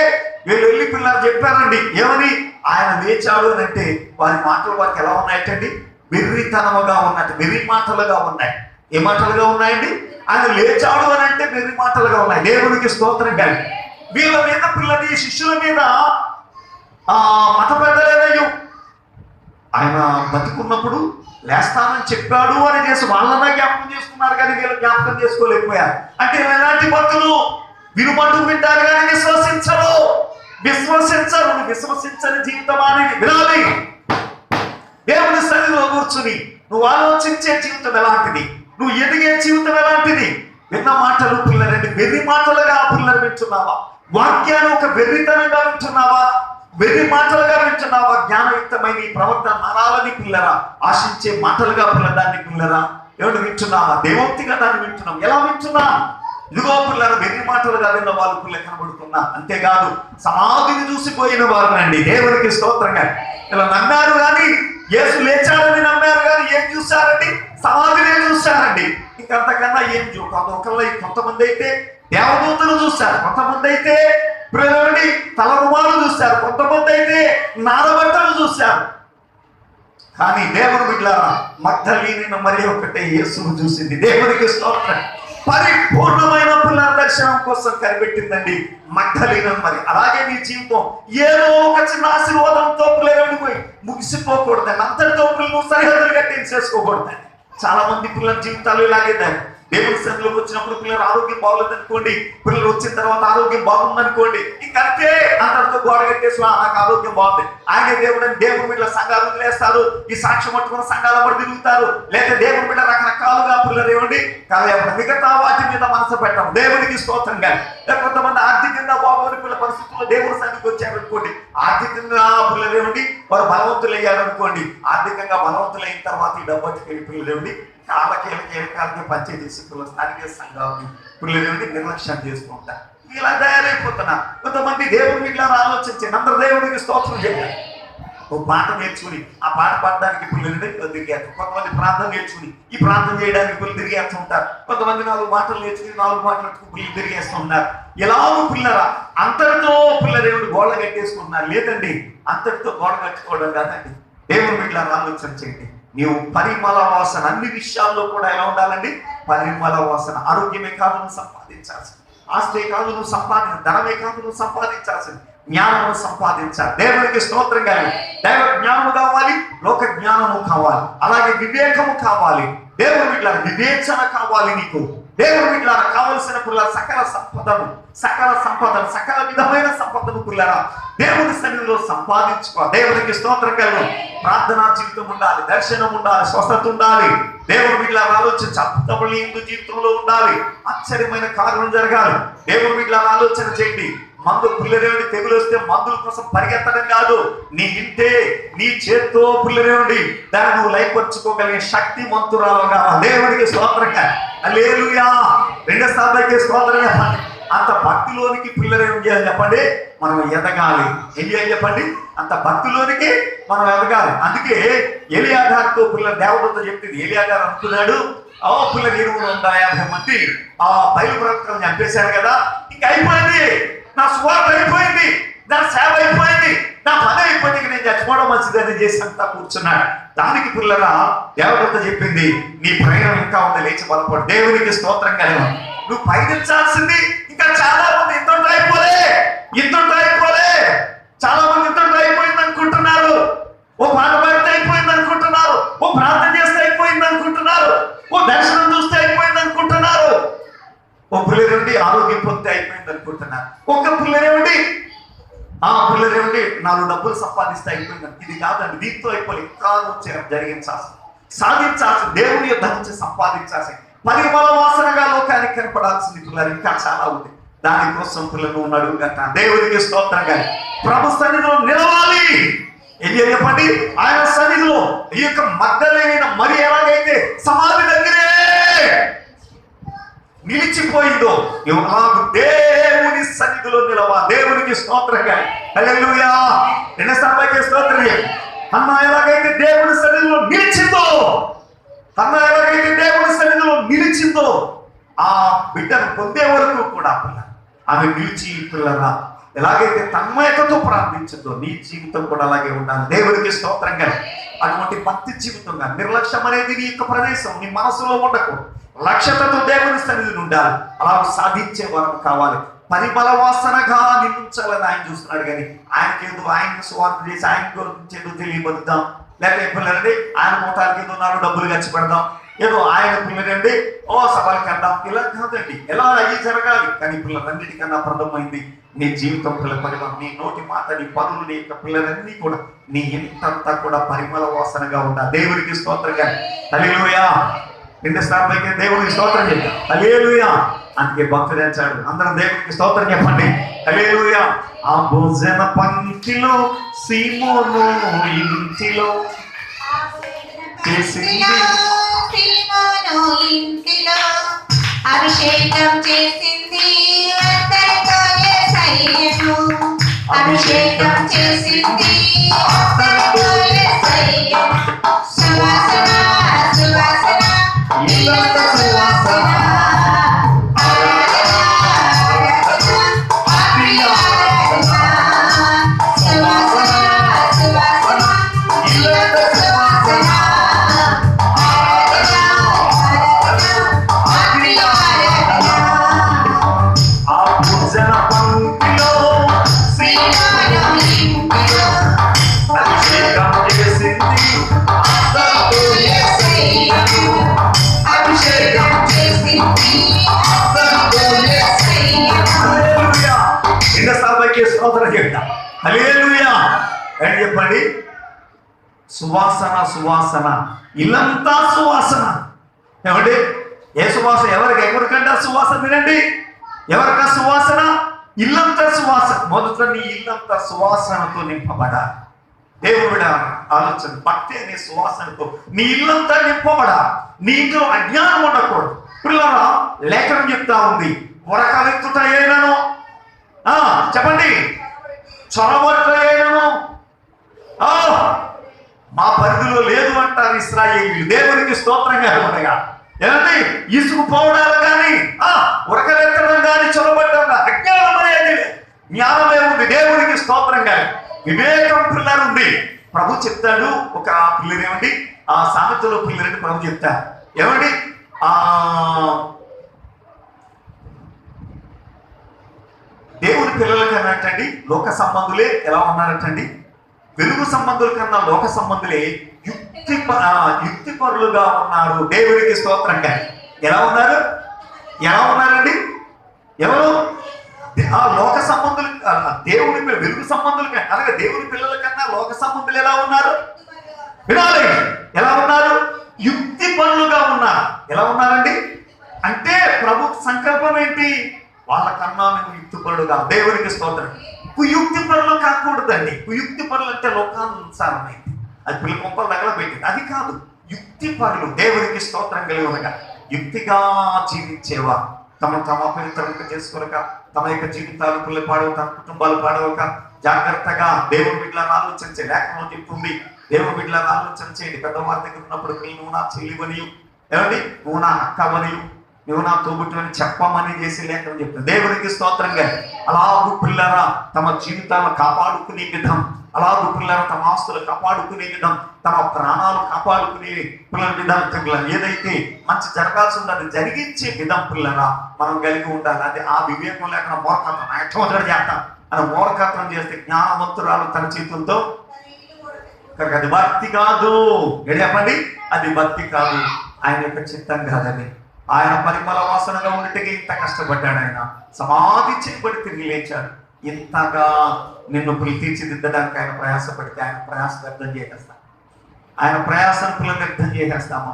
వీళ్ళు వెళ్ళి పిల్లలు చెప్పారండి. ఏమని? ఆయన లేచాడు అని అంటే వారి మాటలు వారికి ఎలా ఉన్నాయటండి? వెర్రితనముగా ఉన్నట్టు, వెర్రి మాటలుగా ఉన్నాయి. ఏ మాటలుగా ఉన్నాయండి? ఆయన లేచాడు అని అంటే వెర్రి మాటలుగా ఉన్నాయి. దేవునికి స్తోత్రం కలిగి వీళ్ళ మీద పిల్లలు శిష్యుల మీద మత పెద్దలేదయ్యో ఆయన బతికున్నప్పుడు లేస్తానని చెప్పాడు అని చేసి వాళ్ళన్నా జ్ఞాపకం చేసుకున్నారు, కానీ వీళ్ళు జ్ఞాపకం చేసుకోలేకపోయారు. అంటే ఎలాంటి భక్తులు వినుమట్టు వింటారు కానీ విశ్వసించరు. విశ్వసించని జీవితం అనేది వినాలి. దేవుని సన్నిధిలో కూర్చుని నువ్వు ఆలోచించే జీవితం ఎలాంటిది, నువ్వు ఎదిగే జీవితం ఎలాంటిది? విన్న మాటలు పిల్లలండి వెర్రి మాటలుగా పిల్లలు వింటున్నావా? వాక్యాన్ని ఒక వెర్రితనంగా వింటున్నావా? వెర్రి మాటలుగా వింటున్నావా? జ్ఞానయుక్తమైన ఈ ప్రవర్తన మారాలని పిల్లరా ఆశించే మాటలుగా పిల్లదాన్ని పిల్లరా ఏమిటి వింటున్నావా? దేవోక్తిగా దాన్ని వింటున్నాం. ఎలా వింటున్నాం? ఇదిగో పిల్లలు వెర్రి మాటలుగా విన్న వాళ్ళు పిల్లలు కనబడుతున్నా. అంతేకాదు సమాధిని చూసిపోయిన వారు అండి. దేవునికి స్తోత్రంగా ఇలా నమ్మారు కానీ, యేసు లేచాడని నమ్మారు కానీ ఏం చూశారండి? సమాధినే చూశారండి. ఇంకంతకన్నా ఏం కొంతమంది అయితే దేవదూతలు చూశారు, కొంతమంది అయితే పిల్లలని తలరుమాలు చూశారు, కొంతమంది అయితే నారబట్టలు చూశారు. కానీ దేవుని బిడ్డలారా మగ్దలీని మరి ఒకటే యేసును చూసింది. దేవునికి స్తోత్రం. పరిపూర్ణమైన పిల్లల దర్శనం కోసం కనిపెట్టిందండి మగ్దలీని మరి. అలాగే నీ జీవితం ఏదో ఒక చిన్న ఆశీర్వాదంతో పిల్లలు పోయి ముగిసిపోకూడదండి. అంతటితో పిల్లలు సరిహద్దులు కట్టించేసుకోకూడదండి. చాలా మంది పిల్లల జీవితాలు ఇలాగేదండి. దేవుడి సన్నిధిలోకి వచ్చినప్పుడు పిల్లలు ఆరోగ్యం బాగోలేదు అనుకోండి, పిల్లలు వచ్చిన తర్వాత ఆరోగ్యం బాగుందనుకోండి, ఇంకంతే అంతటితో గోడ కట్టేసి నాకు ఆరోగ్యం బాగుంది. ఆయన దేవుడు అని దేవుడి బిడ్డల సంఘాలు వదిలేస్తారు. ఈ సాక్ష్యం పట్టుకున్న సంఘాల పడి తిరుగుతారు. లేదా దేవుడి బిడ్డ రకరకాలుగా పిల్లలు ఏమండి కానీ మిగతా వాటి మీద మనసు పెట్టడం. దేవుడికి స్తోత్రంగా. కొంతమంది ఆర్థికంగా బాగోని పిల్లల పరిస్థితుల్లో దేవుడి సన్నిధికి వచ్చారనుకోండి, ఆర్థికంగా పిల్లలు ఏమండి వారు బలవంతులు అయ్యారనుకోండి, ఆర్థికంగా బలవంతులైన తర్వాత ఈ డబ్బు పిల్లలు ఏమండి కాళ్ళకి పంచాయతీ చేసి పిల్లలు స్థానిక సంఘాలని పిల్లలు నిర్లక్ష్యం చేస్తూ ఉంటారు. ఇలా తయారైపోతున్నా. కొంతమంది దేవుడి మీద ఆలోచించి అందరు దేవుడికి స్తోత్రం చేయాలి. ఓ పాట నేర్చుకుని ఆ పాట పాడడానికి పిల్లలు తిరిగేస్తారు. కొంతమంది ప్రార్థన నేర్చుకుని ఈ ప్రార్థన చేయడానికి పిల్లలు తిరిగేస్తూ ఉంటారు. కొంతమంది 4 మాటలు నేర్చుకుని 4 మాటలు పిల్లలు తిరిగేస్తూ ఉన్నారు. ఎలాగో పిల్లరా అంతటితో పిల్లలు ఏమిటి గోడ కట్టేసుకుంటున్నారు. లేదండి, అంతటితో గోడ కట్టుకోవడం కాదండి. దేవుడి మీద ఆలోచన చేయండి. నీవు పరిమళ వాసన అన్ని విషయాల్లో కూడా ఎలా ఉండాలండి? పరిమళ వాసన. ఆరోగ్యమే కాదు నువ్వు సంపాదించాల్సింది, ఆస్తే కాదు నువ్వు సంపాదించాలి, ధనమే కాదు నువ్వు సంపాదించాల్సింది, జ్ఞానము సంపాదించాలి. దేవునికి స్తోత్రం కావాలి. దైవ జ్ఞానము కావాలి, లోక జ్ఞానము కావాలి, అలాగే వివేకము కావాలి. దేవుని బిడ్డల వివేచన కావాలి నీకు. దేవుని బిడ్డల కావలసిన పిల్లల సకల సంపదను సకల విధమైన సంపదను పిల్లరా దేవుని సన్నిధిలో సంపాదించుకో. దేవునికి స్తోత్రం కలుగు. ప్రార్థనా జీవితం ఉండాలి, దర్శనం ఉండాలి, స్వస్థత ఉండాలి. దేవుని బిడ్డల ఆలోచించి అద్భుతములు హిందూ జీవితంలో ఉండాలి. ఆశ్చర్యమైన కార్యం జరగాలి. దేవుని బిడ్డల ఆలోచన చేయండి. మందు పుల్లరేవుడి తెగులు వస్తే మందుల కోసం పరిగెత్తడం కాదు, నీ ఇంటే నీ చేత్తో పుల్లరేవుడి దాన్ని నువ్వు లైపరుచుకోగలిగే శక్తి మంతురాలుగా. దేవునికి స్తోత్రంగా హల్లెలూయా. 2 సార్లకి స్తోత్రం చెప్పండి. అంత భక్తిలోనికి పిల్లరేం చేయాలి చెప్పండి? మనం ఎదగాలి. ఏం చేయాలి చెప్పండి? అంత భక్తిలోనికి మనం ఎదగాలి. అందుకే ఎలియా గారితో పిల్లల దేవతతో చెప్పింది. ఎలియా గారు అనుకున్నాడు, పిల్లలు 250 మంది బయలు ప్రవక్తలను చంపేశాడు కదా, ఇంక అయిపోయింది, నా స్వార్థ అయిపోయింది, నా సేవ అయిపోయింది, నా పని అయిపోయింది, నేను చచ్చిపోవడం మంచిదని చేసి అంతా కూర్చున్నాడు. దానికి పిల్లరా దేవదత్త చెప్పింది, నీ ప్రయాణం ఇంకా ఉంది, లేచి బలపడు. దేవునికి స్తోత్రం కలిగి నువ్వు పయనించాల్సింది ఇంకా చాలా మంది ఇంతటి అయిపోలే. చాలా మంది ఇంతటి అయిపోయింది అనుకుంటున్నారు. ఓ పాట పాడితే అయిపోయింది అనుకుంటున్నారు, ఓ ప్రార్థన చేస్తే అయిపోయింది అనుకుంటున్నారు, ఓ దర్శనం చూస్తే అయిపోయింది అనుకుంటున్నారు, ఓ పిల్లరేమిటి ఆరోగ్యం పొందితే అయిపోయింది అనుకుంటున్నారు, ఒక పిల్లరేమిటి పిల్లరేమిటి 4 డబ్బులు సంపాదిస్తే అయిపోయింది. ఇది కాదండి, దీంతో అయిపోయి ఇంకా జరిగించాల్సి, సాధించాల్సి, దేవుని యుద్ధం నుంచి సంపాదించాల్సి, పరిమళ వాసనగా లోకానికి కనపడాల్సింది పిల్లలు ఇంకా చాలా ఉంది. దానికోసం పిల్లలు ఉన్నాడు గట్ట దేవుడికి స్తోత్రం. కానీ ప్రభు సన్నిధిలో నిలవాలి. ఏం చెప్పండి, ఆయన సన్నిధిలో ఈ యొక్క మగ్ధలేని మరి ఎలాగైతే సమాధి దగ్గరే నిలిచిపోయిందో ఇలాగ దేవుని సన్నిధిలో నిలవా. దేవునికి స్తోత్రం. కానీ హల్లెలూయా. ఎన్నసార్లు స్తోత్రం. అన్న ఎలాగైతే దేవుని సన్నిధిలో నిలిచిందో, అన్న ఎలాగైతే దేవుని సన్నిధిలో నిలిచిందో ఆ బిడ్డను పొందే వరకు కూడా ఆమె నిలిచి పిల్లరా ఎలాగైతే తన్మయతతో ప్రార్థించిందో నీ జీవితం కూడా అలాగే ఉండాలి. దేవునికి స్తోత్రంగా. అటువంటి భక్తి జీవితంగా నిర్లక్ష్యం అనేది నీ యొక్క ప్రదేశం నీ మనసులో ఉండకూడదు. లక్ష్యతతో దేవుని సన్నిధిని ఉండాలి. అలా సాధించే వరం కావాలి. పరిమళ వాసనగా నిలిపించాలని ఆయన చూస్తున్నాడు. కానీ ఆయనకేదో ఆయనకు స్వార్థ చేసి ఆయన గురించి ఏదో తెలియబడుద్దాం, లేకపోతే పిల్లలండి ఆయన మోటార్కి ఏదో ఉన్నారు డబ్బులు ఖర్చు పెడదాం, ఏదో ఆయన పిల్లలండి సభలకి వెళ్దాం, ఇలా కాదండి. ఎలా అయ్యి జరగాలి. కానీ పిల్లలన్నిటికన్నా ప్రథమైంది నీ జీవితం పరిమళం. నీ నోటి మాట, నీ పనులు, నీ యొక్క పిల్లలన్నీ కూడా నీ ఇంతంతా కూడా పరిమళ వాసనగా ఉండాలి. దేవునికి స్తోత్రం. కానీ హల్లెలూయా. రెండు స్థాపైకి దేవునికి స్తోత్రం చేద్దాం. హల్లెలూయా. అందుకే భక్తుడు అంటాడు, అందరం దేవునికి స్తోత్రం చెప్పండి. హల్లెలూయా. ఆ భోజన పంక్తిలో సీమోను ఇంటిలో అభిషేకం చేసింది అందరితో యేసయ్యను. అభిషేకం చేసింది అందరితో యేసయ్యను. సువాసన సువాసన ఇల్లంత సువాసన. హల్లెలూయా. ఏంటి చెప్పండి, సువాసన సువాసన ఇల్లంతా సువాసన. ఏమండి ఏ సువాసన? ఎవరికంటే సువాసన వినండి. ఎవరికా సువాసన? ఇల్లంతా సువాసన. మొదట నీ ఇల్లంతా సువాసనతో నింపబడాలి. దేవుడి ఆలోచన భక్తి అనే సువాసనతో నీ ఇల్లంతా నింపబడాలి. నీ ఇంట్లో అజ్ఞానం ఉండకూడదు. పిల్లరా లేఖనం చెప్తా ఉంది, ఉరకలెత్తుట అయినను చెప్పండి, చొరబట్ట అయినను మా పరిధిలో లేదు అంటారు ఇశ్రాయేలీయులు. దేవునికి స్తోత్రంగా ఉండగా ఏమండి ఇసుకుపోవడాలు కానీ ఉరకలెత్తడం కానీ చొరబట్టడం అజ్ఞానం అనేది జ్ఞానమే ఉంది. దేవునికి స్తోత్రంగా వివేకం పిల్లలు ఉంది. ప్రభు చెప్తాడు ఒక పిల్లలు ఏమండి ఆ సామెతలో పిల్లలని ప్రభు చెప్తారు. ఏమండి దేవుని పిల్లలకి అన్నట్టండి లోక సంబంధులే ఎలా ఉన్నారటండి, వెలుగు సంబంధుల కన్నా లోక సంబంధులే యుక్తిపరులుగా ఉన్నారు. దేవునికి స్తోత్రంగా. ఎలా ఉన్నారు? ఎలా ఉన్నారండి? ఎవరు? ఆ లోక సంబంధులు దేవుని వెలుగు సంబంధులు అలాగే దేవుని పిల్లల కన్నా లోక సంబంధులు ఎలా ఉన్నారు? వినాలి. ఎలా ఉన్నారు? యుక్తి పనులుగా ఉన్నారు. ఎలా ఉన్నారండి అంటే ప్రభు సంకల్పం ఏంటి? వాళ్ళకన్నా నువ్వు యుక్తి పనులుగా. దేవునికి స్తోత్రం. కుయుక్తి పనులు కాకూడదండి. కుయుక్తి పనులు అంటే లోకానుసారమైంది, అది పిల్ల కొంపలు నగలబెట్టింది. అది కాదు. యుక్తి పనులు. దేవునికి స్తోత్రం కలిగి ఉండగా యుక్తిగా జీవించేవా, తమ అపవిత్రంగా చేసుకోలేక తమ యొక్క జీవితాలు పిల్లలు పాడవక, తమ కుటుంబాలు పాడవక జాగ్రత్తగా దేవుని బిడ్డలను ఆలోచించే లేఖనం చెప్తుంది. దేవుని బిడ్డలను ఆలోచన చేయండి. పెద్దవారి దగ్గర ఉన్నప్పుడు నువ్వు నా చెల్లివని, ఏమండి నువ్వు నా అక్కవని, నువ్వు నా తోబుట్టుని చెప్పమని చేసి లేఖనం చెప్తుంది. దేవునికి స్తోత్రంగా. అలాగూ పిల్లరా తమ జీవితాలను కాపాడుకునే విధం, అలాగూ పిల్లరా తమ ఆస్తులు కాపాడుకునే విధం, తమ ప్రాణాలు కాపాడుకునే పిల్లల విధానం పిల్లలు ఏదైతే మంచి జరగాల్సి ఉందో అది జరిగించే విధం పిల్లరా మనం కలిగి ఉండాలి. అది ఆ వివేకం లేకుండా మూర్ఖత్వం ఎట్టవద్దడు చేస్తాం. అది మూర్ఖత్వం చేస్తే జ్ఞానవంతురాలు తన చేతులతో అది భక్తి కాదు. చెప్పండి, అది భక్తి కాదు. ఆయన యొక్క చిత్తం కాదని. ఆయన పరిమళ వాసనగా ఉండేటికి ఇంత కష్టపడ్డాడు. ఆయన సమాధి చేయబడి తిరిగి లేచాడు. ఇంతగా నిన్ను తీర్చిదిద్దడానికి ఆయన ప్రయాసపడితే ఆయన ప్రయాసం వ్యర్థం చేసేస్తాం. ఆయన ప్రయాసం పిల్లలు వ్యర్థం చేసేస్తామా?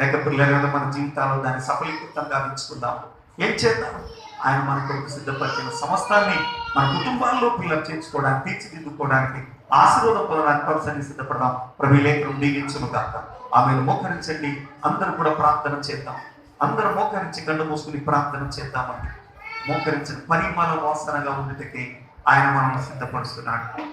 లేక పిల్లలు మన జీవితాల్లో దాన్ని సఫలీకృతంగా ఎంచుకుందాం. ఏం చేద్దాం? ఆయన మన కొరకు సిద్ధపరిచిన సమస్తాన్ని మన కుటుంబాల్లో పిల్లలు చేర్చుకోవడానికి, తీర్చిదిద్దుకోవడానికి, ఆశీర్వాదం పొందడానికి పరిసరాన్ని సిద్ధపడదాం. ప్రభు ఈ లేఖనం దీవించును గాక. ఆమెను మోకరించండి. అందరూ కూడా ప్రార్థన చేద్దాం. అందరూ మోకరించి కళ్ళు మూసుకుని ప్రార్థన చేద్దామండి. మోకరించిన పరిమళ వాసనగా ఉండేటకే ఆయన మనల్ని సిద్ధపరుస్తున్నాడు.